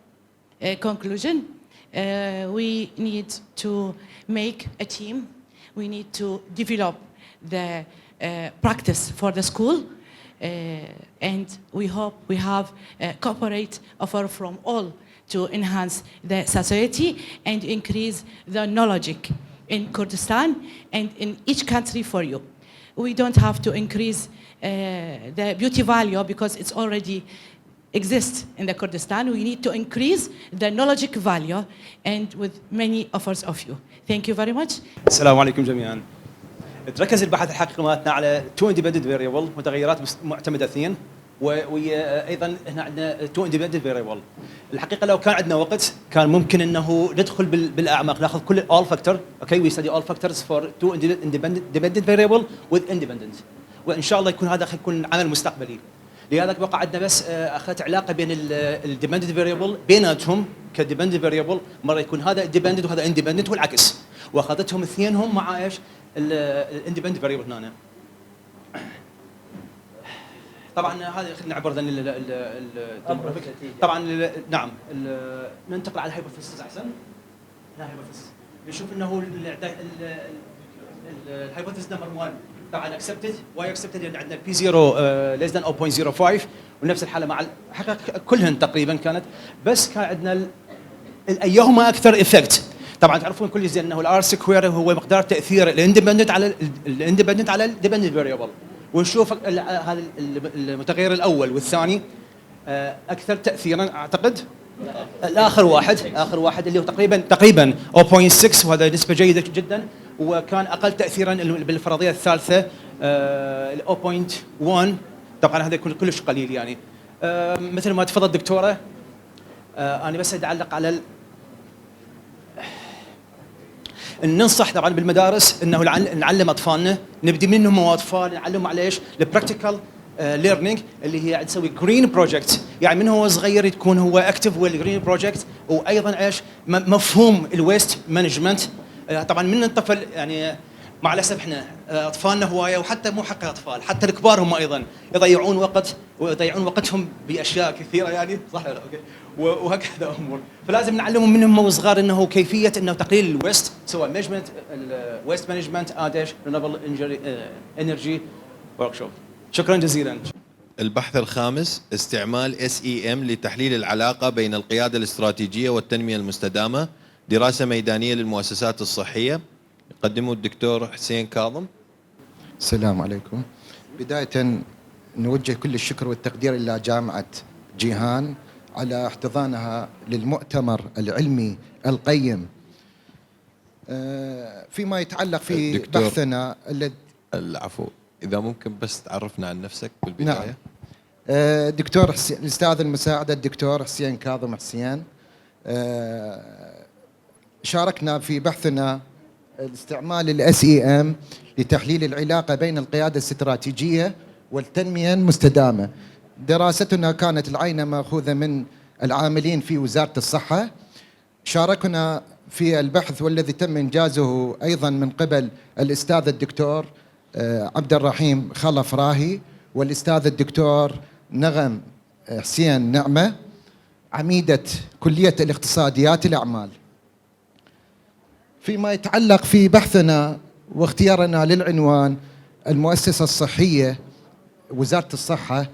conclusion. We need to make a team. We need to develop the practice for the school. And we hope we have a corporate offer from all to enhance the society and increase the knowledge in Kurdistan and in each country for you. We don't have to increase the beauty value because it's already exists in the Kurdistan. We need to increase the knowledge value and with many offers of you. Thank you very much. السلام عليكم جميعا. تركز البحث الحقيقي مالتنا على تو اندبندنت فاريبل، متغيرات معتمده اثنين، وايضا هنا عندنا تو اندبندنت فاريبل. الحقيقه لو كان عندنا وقت كان ممكن انه ندخل بالاعماق، ناخذ كل all factor. اوكي وي ستدي all factors for two independent variable with independent، وان شاء الله يكون هذا يكون عمل مستقبلي. لهذا بقى عندنا بس اخذت علاقه بين الديبندنت فاريبل بيناتهم كديبندنت فاريبل، مره يكون هذا ديبندنت وهذا اندبندنت والعكس، واخذتهم اثنينهم مع ايش؟ الاندبندنت فاريبل هنا. طبعا هذا خلينا نعبر طبعا نعم ننتقل على الهايبوثيسيس احسن. لا هايبوثيسيس نشوف انه الهايبوثيسيس نمبر 1 طبعا اكسبتد، واي اكسبتد لان عندنا البي 0 ليس ذان 0.05، ونفس الحاله مع الحقيقه كلهن تقريبا كانت، بس كان عندنا ايهما اكثر افكت. طبعا تعرفون كل زين انه الار سكوير هو مقدار تاثير الاندبندنت على الديبندنت فاريبل، ونشوف هذا المتغير الاول والثاني اكثر تاثيرا اعتقد اخر واحد اللي هو تقريبا 0.6، وهذا نسبه جيده جدا، وكان اقل تاثيرا بالفرضيه الثالثه 0.1. طبعا هذا يكون كلش قليل يعني. مثل ما تفضل دكتوره، انا بس اعلق على ننصح طبعا بالمدارس انه نعلم اطفالنا، نبدي منهم اطفال نعلمهم على ايش؟ البراكتيكال ليرنينج اللي هي نسوي جرين بروجكت، يعني من هو صغير تكون هو اكتف والجرين بروجكت، وايضا ايش؟ مفهوم الويست مانجمنت. طبعا من الطفل يعني مع الاسف احنا اطفالنا هوايه، وحتى مو حق الاطفال حتى الكبار هم ايضا يضيعون وقتهم باشياء كثيره يعني، صح ولا اوكي؟ وهكذا امور، فلازم نعلمهم منهم وهم صغار انه كيفيه انه تقليل الويست، سواء مانجمنت الويست مانجمنت ايش رينيوبل انرجي ورك شوب. شكرا جزيلا. البحث الخامس استعمال SEM لتحليل العلاقة بين القيادة الاستراتيجية والتنمية المستدامة، دراسة ميدانية للمؤسسات الصحية، يقدمه الدكتور حسين كاظم. السلام عليكم. بداية نوجه كل الشكر والتقدير إلى جامعة جيهان على احتضانها للمؤتمر العلمي القيم. فيما يتعلق في بحثنا العفو، إذا ممكن بس تعرفنا عن نفسك بالبداية. نعم. دكتور الأستاذ المساعد الدكتور حسين كاظم حسين. شاركنا في بحثنا استعمال SEM لتحليل العلاقة بين القيادة الاستراتيجية والتنمية المستدامة. دراستنا كانت العينة مأخوذة من العاملين في وزارة الصحة. شاركنا في البحث والذي تم إنجازه أيضا من قبل الأستاذ الدكتور عبد الرحيم خلف راهي، والأستاذ الدكتور نغم حسين نعمة، عميدة كلية الاقتصاديات الأعمال. فيما يتعلق في بحثنا واختيارنا للعنوان المؤسسة الصحية وزارة الصحة،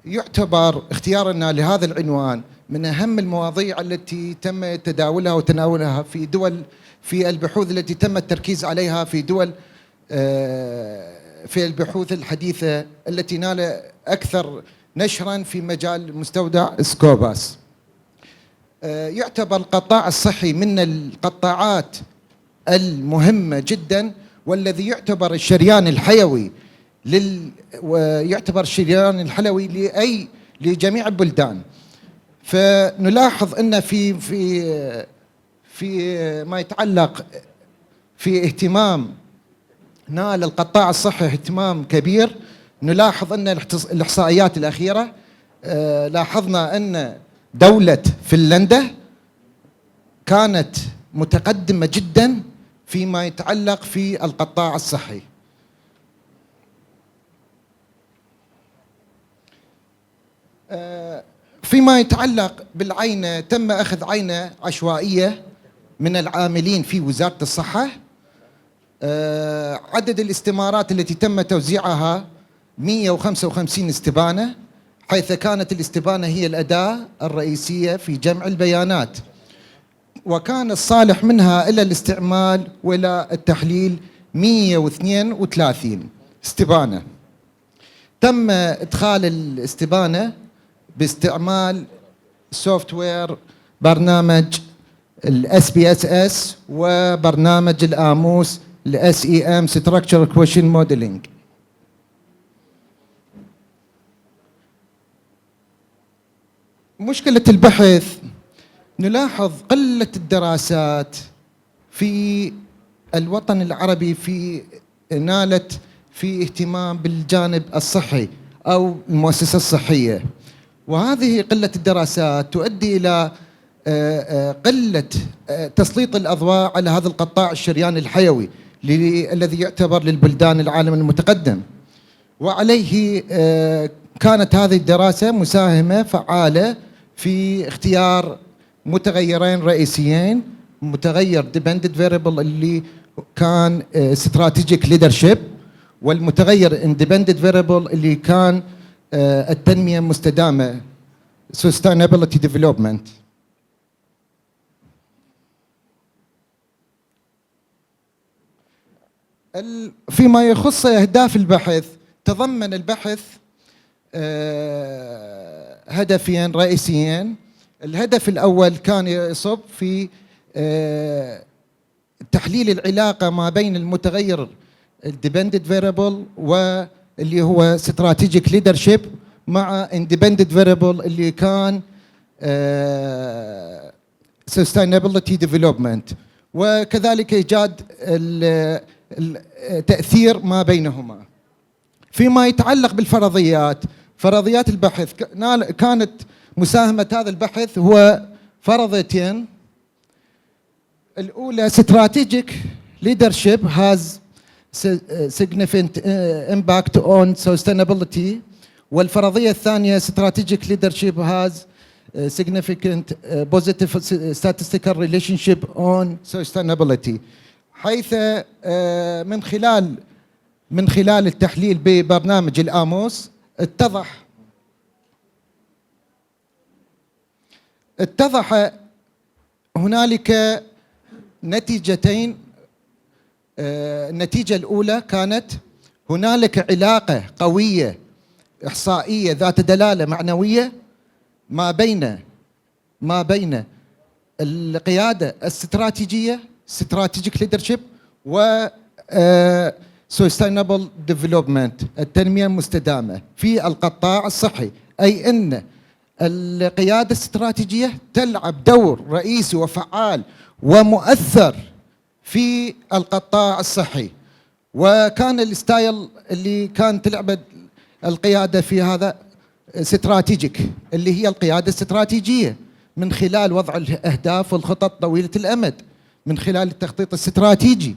يعتبر اختيارنا لهذا العنوان من أهم المواضيع التي تم تداولها وتناولها في البحوث التي تم التركيز عليها في دول في البحوث الحديثة التي نال أكثر نشرا في مجال مستودع سكوباس. يعتبر القطاع الصحي من القطاعات المهمة جدا، والذي يعتبر الشريان الحيوي ويعتبر الشريان الحيوي لجميع البلدان. فنلاحظ أن في ما يتعلق في اهتمام نال القطاع الصحي اهتمام كبير. نلاحظ أن الإحصائيات الأخيرة لاحظنا أن دولة فنلندا كانت متقدمة جدا فيما يتعلق في القطاع الصحي. فيما يتعلق بالعينة، تم أخذ عينة عشوائية من العاملين في وزارة الصحة. عدد الاستمارات التي تم توزيعها 155 استبانة، حيث كانت الاستبانة هي الأداة الرئيسية في جمع البيانات، وكان الصالح منها إلى الاستعمال وإلى التحليل 132 استبانة. تم إدخال الاستبانة باستعمال سوفت وير برنامج SPSS وبرنامج الآموس SEM Structural Question Modeling. مشكلة البحث نلاحظ قلة الدراسات في الوطن العربي نالت في اهتمام بالجانب الصحي أو المؤسسة الصحية، وهذه قلة الدراسات تؤدي إلى قلة تسليط الأضواء على هذا القطاع الشرياني الحيوي الذي يعتبر للبلدان العالم المتقدم، وعليه كانت هذه الدراسة مساهمة فعالة في اختيار متغيرين رئيسيين، متغير dependent variable اللي كان strategic leadership، والمتغير independent variable اللي كان التنمية المستدامة sustainability development. فيما يخص أهداف البحث، تضمن البحث هدفين رئيسيين. الهدف الأول كان يصب في تحليل العلاقة ما بين المتغير dependent variable واللي هو strategic leadership مع independent variable اللي كان sustainability development، وكذلك إيجاد التأثير ما بينهما. فيما يتعلق بالفرضيات، فرضيات البحث كانت مساهمة هذا البحث هو فرضيتين. الأولى strategic leadership has significant impact on sustainability، والفرضية الثانية strategic leadership has significant positive statistical relationship on sustainability، حيث من خلال التحليل ببرنامج الآموس اتضح هنالك نتيجتين. النتيجة الأولى كانت هنالك علاقة قوية إحصائية ذات دلالة معنوية ما بين القيادة الاستراتيجية strategic leadership و sustainable development التنمية المستدامة في القطاع الصحي، أي أن القيادة الاستراتيجية تلعب دور رئيسي وفعال ومؤثر في القطاع الصحي. وكان الستايل اللي كان تلعب القيادة في هذا استراتيجيك اللي هي القيادة الاستراتيجية من خلال وضع الأهداف والخطط طويلة الأمد من خلال التخطيط الاستراتيجي.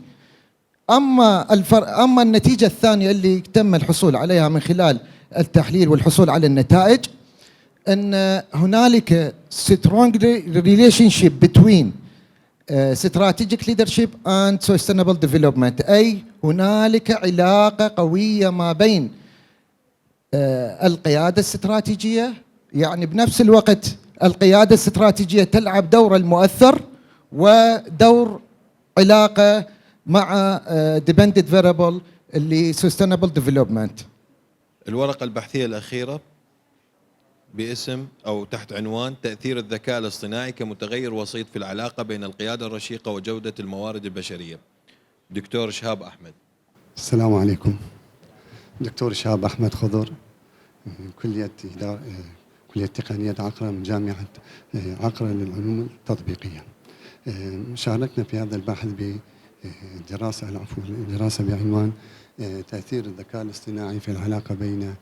أما النتيجة الثانية اللي تم الحصول عليها من خلال التحليل والحصول على النتائج، أن هنالك strong relationship between strategic leadership and sustainable development، أي هنالك علاقة قوية ما بين القيادة الاستراتيجية، يعني بنفس الوقت القيادة الاستراتيجية تلعب دور المؤثر ودور علاقة مع dependent variable اللي sustainable development. الورقة البحثية الأخيرة باسم أو تحت عنوان تأثير الذكاء الاصطناعي كمتغير وسيط في العلاقة بين القيادة الرشيقة وجودة الموارد البشرية. دكتور شهاب أحمد. السلام عليكم. دكتور شهاب أحمد خضر، كلية تقنيات عقرة من جامعة عقرة للعلوم التطبيقية. شاركنا في هذا البحث دراسة بعنوان تأثير الذكاء الاصطناعي في العلاقة بين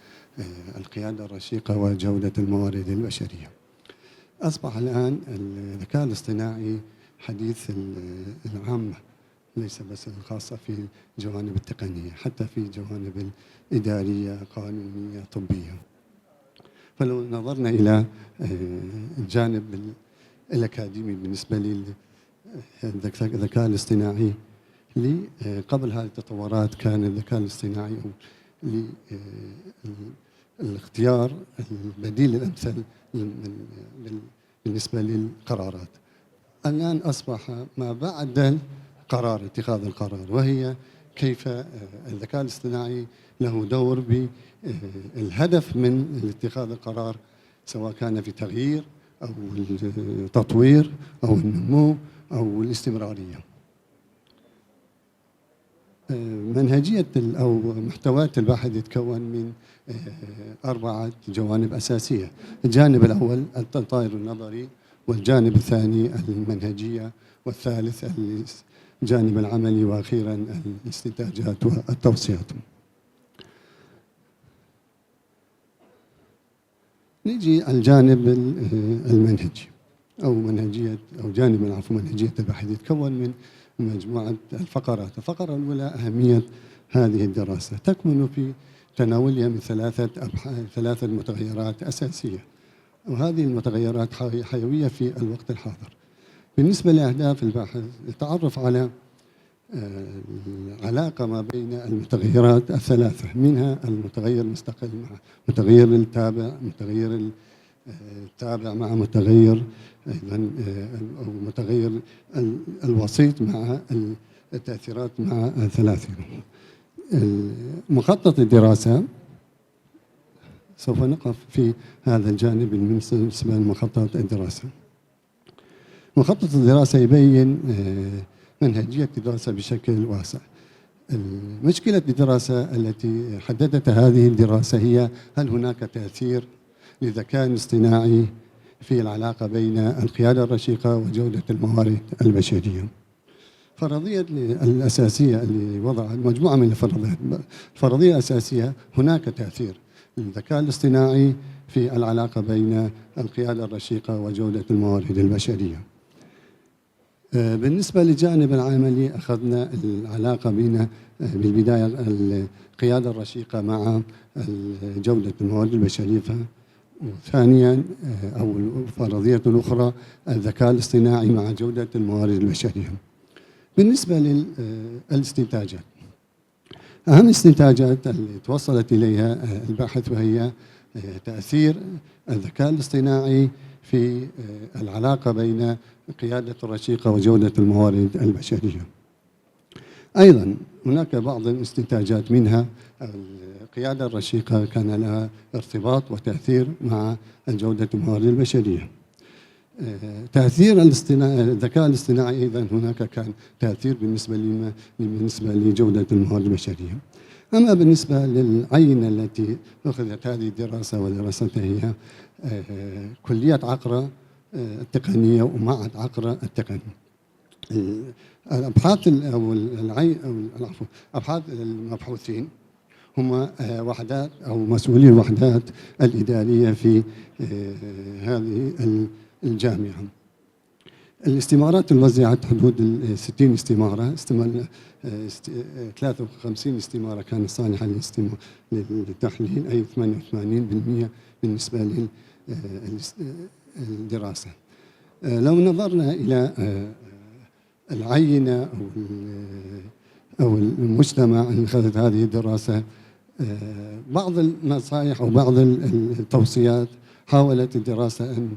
القيادة الرشيقة وجودة الموارد البشرية. أصبح الآن الذكاء الاصطناعي حديث العامة، ليس بس الخاصة في جوانب التقنية، حتى في جوانب الإدارية، قانونية، طبية. فلو نظرنا إلى الجانب الأكاديمي بالنسبة للذكاء الاصطناعي، قبل هذه التطورات كان الذكاء الاصطناعي الاختيار البديل الأمثل بالنسبة للقرارات. الآن أصبح ما بعد اتخاذ القرار، وهي كيف الذكاء الاصطناعي له دور بالهدف من اتخاذ القرار، سواء كان في تغيير أو التطوير أو النمو أو الاستمرارية. منهجية أو محتويات الباحث يتكون من 4 جوانب أساسية. الجانب الأول التطاير النظري، والجانب الثاني المنهجية، والثالث الجانب العملي، وأخيرا الاستنتاجات والتوصيات. نيجي الجانب المنهجي أو منهجية أو جانب العفو منهجية البحث يتكون من مجموعة الفقرات. الفقرة الأولى أهمية هذه الدراسة، تكمن في تناولها من 3 متغيرات أساسية، وهذه المتغيرات حيوية في الوقت الحاضر. بالنسبة لأهداف الباحث التعرف على العلاقة ما بين المتغيرات ال3، منها المتغير المستقل مع متغير التابع، متغير التابع مع متغير أيضا أو متغير الوسيط مع التأثيرات مع 3. مخطط الدراسة سوف نقف في هذا الجانب بالنسبة لمخطط الدراسة. مخطط الدراسة يبين منهجية الدراسة بشكل واسع. مشكلة الدراسة التي حددتها هذه الدراسة هي هل هناك تأثير للذكاء الاصطناعي في العلاقة بين القيادة الرشيقة وجودة الموارد البشرية. الفرضية الأساسية اللي وضعها مجموعة من الفرضيات. الفرضية الأساسية هناك تأثير للذكاء الاصطناعي في العلاقة بين القيادة الرشيقة وجودة الموارد البشرية. بالنسبة للجانب العملي أخذنا العلاقة بين بالبداية القيادة الرشيقة مع جودة الموارد البشرية، وثانيا أو الفرضية الأخرى الذكاء الاصطناعي مع جودة الموارد البشرية. بالنسبة للاستنتاجات، أهم الاستنتاجات اللي توصلت إليها الباحث وهي تأثير الذكاء الاصطناعي في العلاقة بين قيادة الرشيقة وجودة الموارد البشرية. أيضا هناك بعض الاستنتاجات، منها القيادة الرشيقة كان لها ارتباط وتأثير مع جودة الموارد البشرية. تأثير الذكاء الاصطناعي أيضا هناك كان تأثير بالنسبة لجودة الموارد البشرية. أما بالنسبة للعينة التي أخذت هذه الدراسة ودراستها هي كلية عقرة التقنية ومعهد عقرة التقني. الأبحاث أبحاث المبحوثين هم وحدات أو مسؤولي الوحدات الإدارية في هذه الجامعة. الاستمارات الوزعت حدود 60 استمارة، 53 استمارة كانت صالحة للتحليل، أي 88% بالنسبة للدراسة. لو نظرنا إلى العينة أو المجتمع اللي أخذت هذه الدراسة، بعض النصائح أو بعض التوصيات حاولت الدراسة أن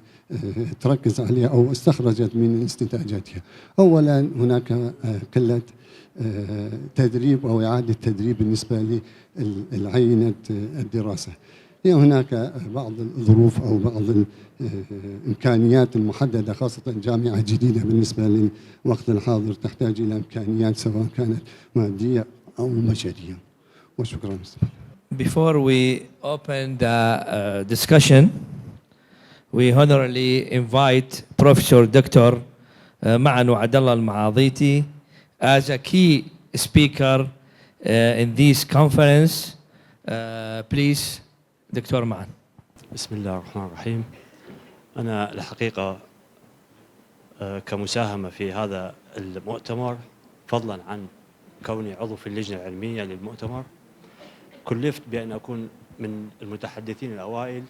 تركز عليها أو استخرجت من استنتاجاتها. أولا هناك قلة تدريب أو إعادة تدريب بالنسبة للعينة الدراسة. هناك بعض الظروف أو بعض الإمكانيات المحددة، خاصة جامعة جديدة بالنسبة للوقت الحاضر تحتاج إلى إمكانيات سواء كانت مادية أو بشرية. وشكرا. Before we open the discussion, we honorably invite Professor Dr. Ma'an Abdullah Al-Ma'aditi as a key speaker in this conference. Please, Dr. Ma'an. بسم الله الرحمن الرحيم. أنا الحقيقة كمساهمة في هذا المؤتمر، فضلا عن كوني عضو في اللجنة العلمية للمؤتمر، كلفت بأن أكون من المتحدثين الأوائل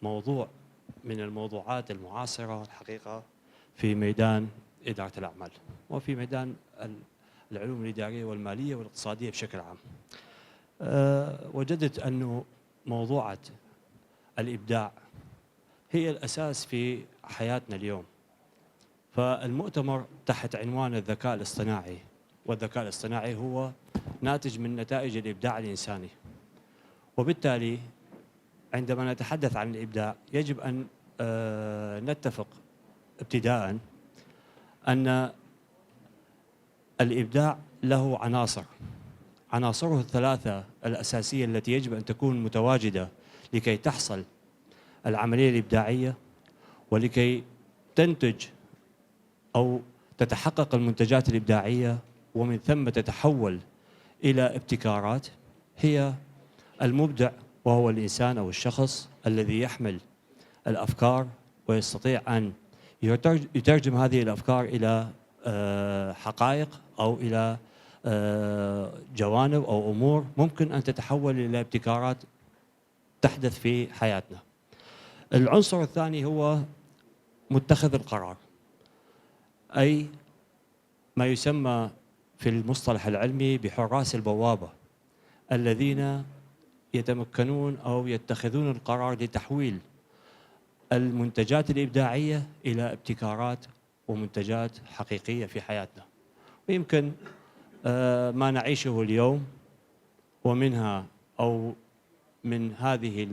لموضوع من الموضوعات المعاصرة الحقيقة في ميدان إدارة الأعمال وفي ميدان العلوم الإدارية والمالية والاقتصادية بشكل عام. وجدت أنه موضوعة الإبداع هي الأساس في حياتنا اليوم. فالمؤتمر تحت عنوان الذكاء الاصطناعي، والذكاء الاصطناعي هو ناتج من نتائج الإبداع الإنساني. وبالتالي عندما نتحدث عن الإبداع يجب أن نتفق ابتداء أن الإبداع له عناصره الثلاثة الأساسية التي يجب أن تكون متواجدة لكي تحصل العملية الإبداعية ولكي تنتج أو تتحقق المنتجات الإبداعية ومن ثم تتحول إلى ابتكارات، هي المبدع وهو الإنسان أو الشخص الذي يحمل الأفكار ويستطيع أن يترجم هذه الأفكار إلى حقائق أو إلى جوانب أو أمور ممكن أن تتحول إلى ابتكارات تحدث في حياتنا. العنصر الثاني هو متخذ القرار، أي ما يسمى في المصطلح العلمي بحراس البوابة، الذين يتمكنون أو يتخذون القرار لتحويل المنتجات الإبداعية إلى ابتكارات ومنتجات حقيقية في حياتنا. ويمكن ما نعيشه اليوم ومنها أو من هذه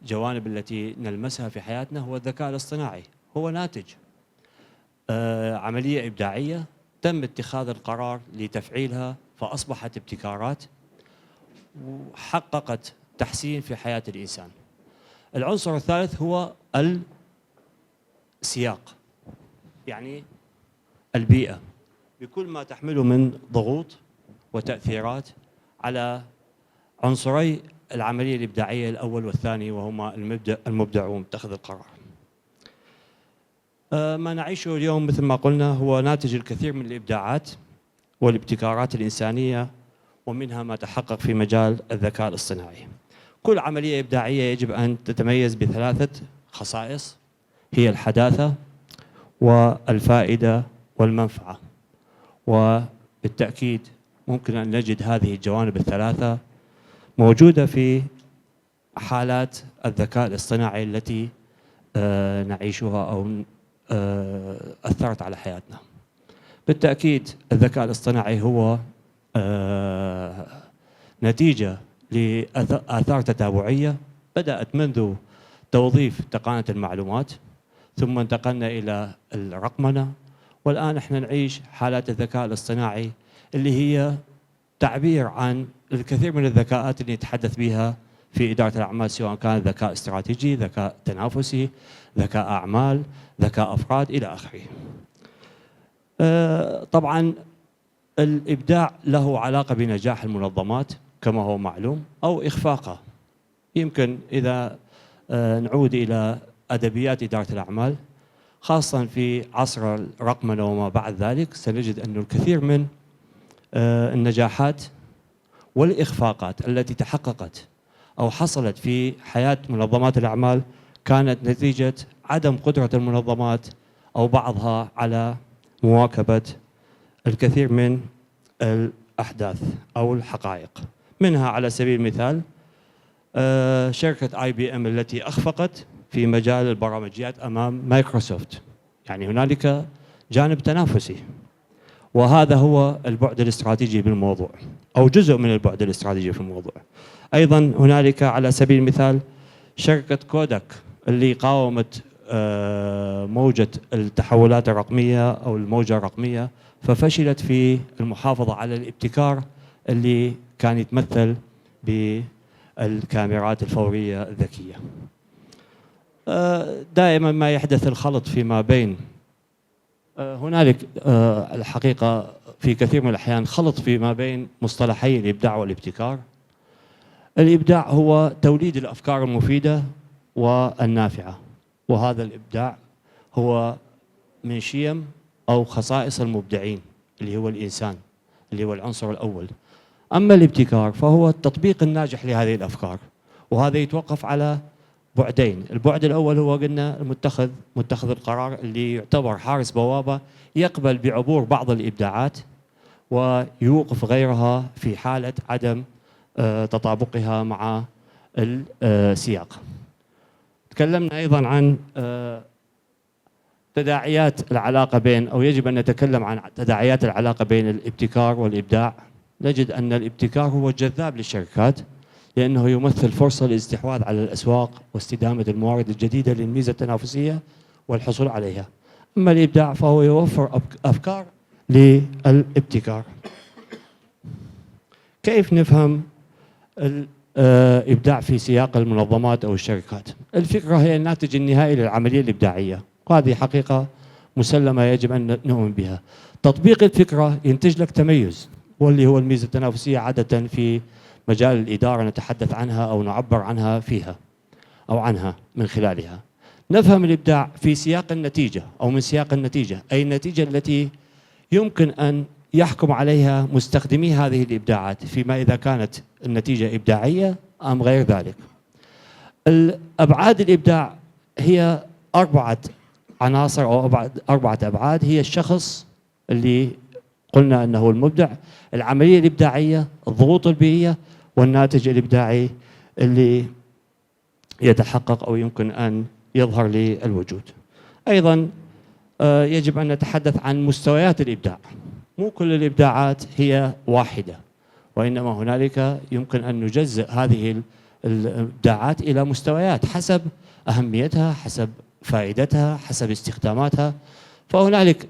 الجوانب التي نلمسها في حياتنا هو الذكاء الاصطناعي، هو ناتج عملية إبداعية تم اتخاذ القرار لتفعيلها فأصبحت ابتكارات وحققت تحسين في حياة الإنسان. العنصر الثالث هو السياق، يعني البيئة بكل ما تحمله من ضغوط وتأثيرات على عنصري العملية الإبداعية الأول والثاني، وهما المبدع ومتخذ القرار. ما نعيشه اليوم مثل ما قلنا هو ناتج الكثير من الإبداعات والابتكارات الإنسانية، ومنها ما تحقق في مجال الذكاء الاصطناعي. كل عملية إبداعية يجب أن تتميز بثلاثة خصائص، هي الحداثة والفائدة والمنفعة، وبالتأكيد ممكن أن نجد هذه الجوانب الثلاثة موجودة في حالات الذكاء الاصطناعي التي نعيشها أو أثرت على حياتنا. بالتأكيد الذكاء الاصطناعي هو نتيجة لآثار تتابعية بدأت منذ توظيف تقنية المعلومات، ثم انتقلنا إلى الرقمنة، والآن احنا نعيش حالات الذكاء الاصطناعي اللي هي تعبير عن الكثير من الذكاءات اللي نتحدث بها في إدارة الأعمال، سواء كان ذكاء استراتيجي، ذكاء تنافسي، ذكاء أعمال، ذكاء أفراد إلى آخره. طبعا الإبداع له علاقة بنجاح المنظمات كما هو معلوم أو إخفاقها. يمكن إذا نعود إلى أدبيات إدارة الأعمال خاصة في عصر الرقمنة وما بعد ذلك، سنجد أن الكثير من النجاحات والإخفاقات التي تحققت أو حصلت في حياة منظمات الأعمال كانت نتيجة عدم قدرة المنظمات أو بعضها على مواكبة الكثير من الأحداث أو الحقائق. منها على سبيل المثال شركة IBM التي أخفقت في مجال البرمجيات أمام مايكروسوفت، يعني هنالك جانب تنافسي، وهذا هو البعد الاستراتيجي بالموضوع أو جزء من البعد الاستراتيجي في الموضوع. أيضا هنالك على سبيل المثال شركة كوداك اللي قاومت موجة التحولات الرقمية أو الموجة الرقمية، ففشلت في المحافظة على الابتكار اللي كان يتمثل بالكاميرات الفورية الذكية. دائما ما يحدث الخلط فيما بين هنالك الحقيقة في كثير من الأحيان خلط فيما بين مصطلحي الإبداع والابتكار. الإبداع هو توليد الأفكار المفيدة والنافعة، وهذا الإبداع هو من شيم أو خصائص المبدعين اللي هو الإنسان، اللي هو العنصر الأول. أما الابتكار فهو التطبيق الناجح لهذه الأفكار، وهذا يتوقف على بعدين. البعد الأول هو قلنا متخذ القرار اللي يعتبر حارس بوابة، يقبل بعبور بعض الإبداعات ويوقف غيرها في حالة عدم تطابقها مع السياق. تكلمنا أيضا عن تداعيات العلاقة بين، أو يجب أن نتكلم عن تداعيات العلاقة بين الابتكار والإبداع. نجد أن الابتكار هو جذاب للشركات لأنه يمثل فرصة للاستحواذ على الأسواق واستدامة الموارد الجديدة للميزة التنافسية والحصول عليها. أما الإبداع فهو يوفر أفكار للابتكار. كيف نفهم الإبداع في سياق المنظمات أو الشركات؟ الفكرة هي الناتج النهائي للعملية الإبداعية، وهذه حقيقة مسلمة يجب أن نؤمن بها. تطبيق الفكرة ينتج لك تميز، واللي هو الميزة التنافسية عادة في مجال الإدارة نتحدث عنها أو نعبر عنها فيها أو عنها من خلالها. نفهم الإبداع في سياق النتيجة أو من سياق النتيجة، أي النتيجة التي يمكن أن يحكم عليها مستخدمي هذه الإبداعات فيما إذا كانت النتيجة إبداعية أم غير ذلك. الأبعاد الإبداع هي 4 عناصر أو 4 أبعاد، هي الشخص اللي قلنا أنه المبدع، العملية الإبداعية، الضغوط البيئية، والناتج الإبداعي اللي يتحقق أو يمكن أن يظهر للوجود. أيضا يجب أن نتحدث عن مستويات الإبداع. مو كل الإبداعات هي واحدة، وإنما هنالك يمكن أن نجزئ هذه الإبداعات إلى مستويات حسب أهميتها، حسب فائدتها، حسب استخداماتها. فهنالك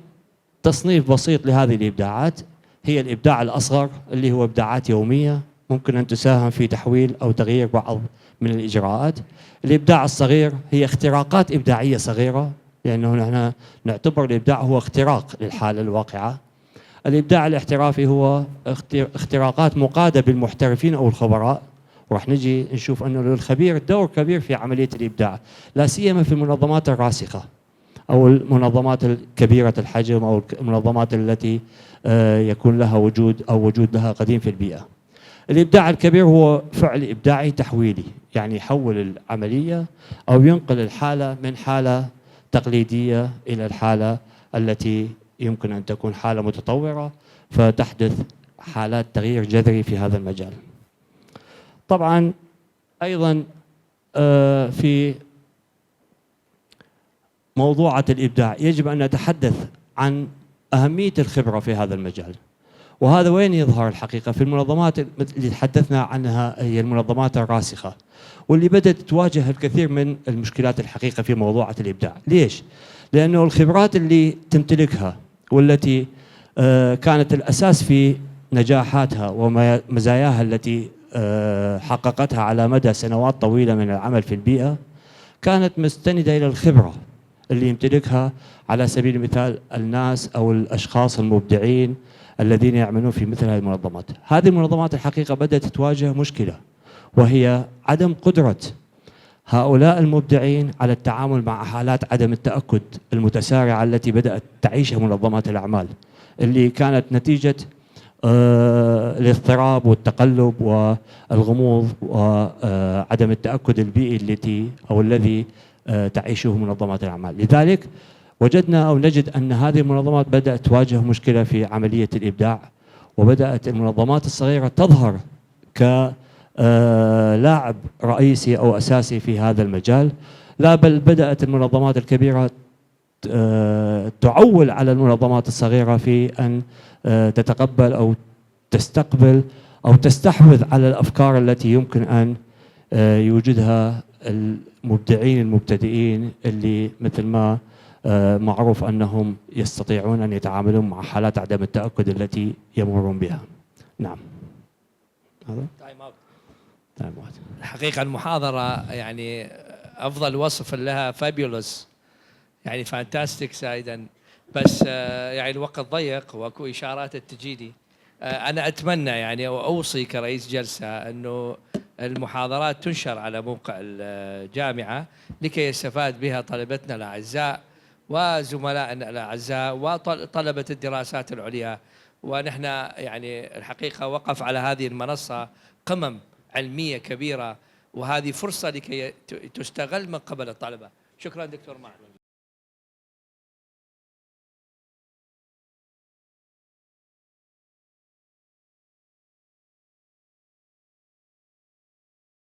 تصنيف بسيط لهذه الإبداعات، هي الإبداع الأصغر اللي هو إبداعات يومية ممكن أن تساهم في تحويل أو تغيير بعض من الإجراءات. الإبداع الصغير هي اختراقات إبداعية صغيرة، لأنه نحن نعتبر الإبداع هو اختراق للحالة الواقعة. الإبداع الاحترافي هو اختراقات مقادة بالمحترفين أو الخبراء، وراح نجي نشوف أنه للخبير دور كبير في عملية الإبداع، لا سيما في المنظمات الراسخة أو المنظمات الكبيرة الحجم أو المنظمات التي يكون لها وجود أو وجود لها قديم في البيئة. الإبداع الكبير هو فعل إبداعي تحويلي، يعني يحول العملية أو ينقل الحالة من حالة تقليدية إلى الحالة التي يمكن أن تكون حالة متطورة، فتحدث حالات تغيير جذري في هذا المجال. طبعا أيضا في موضوعة الإبداع يجب أن نتحدث عن أهمية الخبرة في هذا المجال، وهذا وين يظهر الحقيقة؟ في المنظمات اللي تحدثنا عنها، هي المنظمات الراسخة واللي بدأت تواجه الكثير من المشكلات الحقيقة في موضوعة الإبداع. ليش؟ لأنه الخبرات اللي تمتلكها والتي كانت الأساس في نجاحاتها ومزاياها التي حققتها على مدى سنوات طويلة من العمل في البيئة كانت مستندة إلى الخبرة اللي يمتلكها على سبيل المثال الناس أو الأشخاص المبدعين الذين يعملون في مثل هذه المنظمات. هذه المنظمات الحقيقة بدأت تواجه مشكلة، وهي عدم قدرة هؤلاء المبدعين على التعامل مع حالات عدم التأكد المتسارعة التي بدأت تعيشها منظمات الأعمال، اللي كانت نتيجة الاضطراب والتقلب والغموض وعدم التأكد البيئي الذي تعيشه منظمات الأعمال. لذلك وجدنا أو نجد أن هذه المنظمات بدأت تواجه مشكلة في عملية الإبداع، وبدأت المنظمات الصغيرة تظهر كلاعب رئيسي أو أساسي في هذا المجال، لا بل بدأت المنظمات الكبيرة تعول على المنظمات الصغيرة في أن تتقبل أو تستقبل أو تستحوذ على الأفكار التي يمكن أن يوجدها المبدعين المبتدئين اللي مثل ما معروف أنهم يستطيعون أن يتعاملون مع حالات عدم التأكد التي يمرون بها. نعم. هذا تايم اوت. الحقيقة المحاضرة يعني أفضل وصف لها فابيولوس، يعني فانتاستيك سايدا، بس يعني الوقت ضيق واكو إشارات تجيني. أنا أتمنى يعني وأوصي كرئيس جلسة أنه المحاضرات تنشر على موقع الجامعة لكي يستفاد بها طلبتنا الأعزاء وزملائنا الأعزاء وطلبة الدراسات العليا. ونحن يعني الحقيقة وقف على هذه المنصة قمم علمية كبيرة، وهذه فرصة لكي تستغل من قبل الطلبة. شكرا دكتور معلم.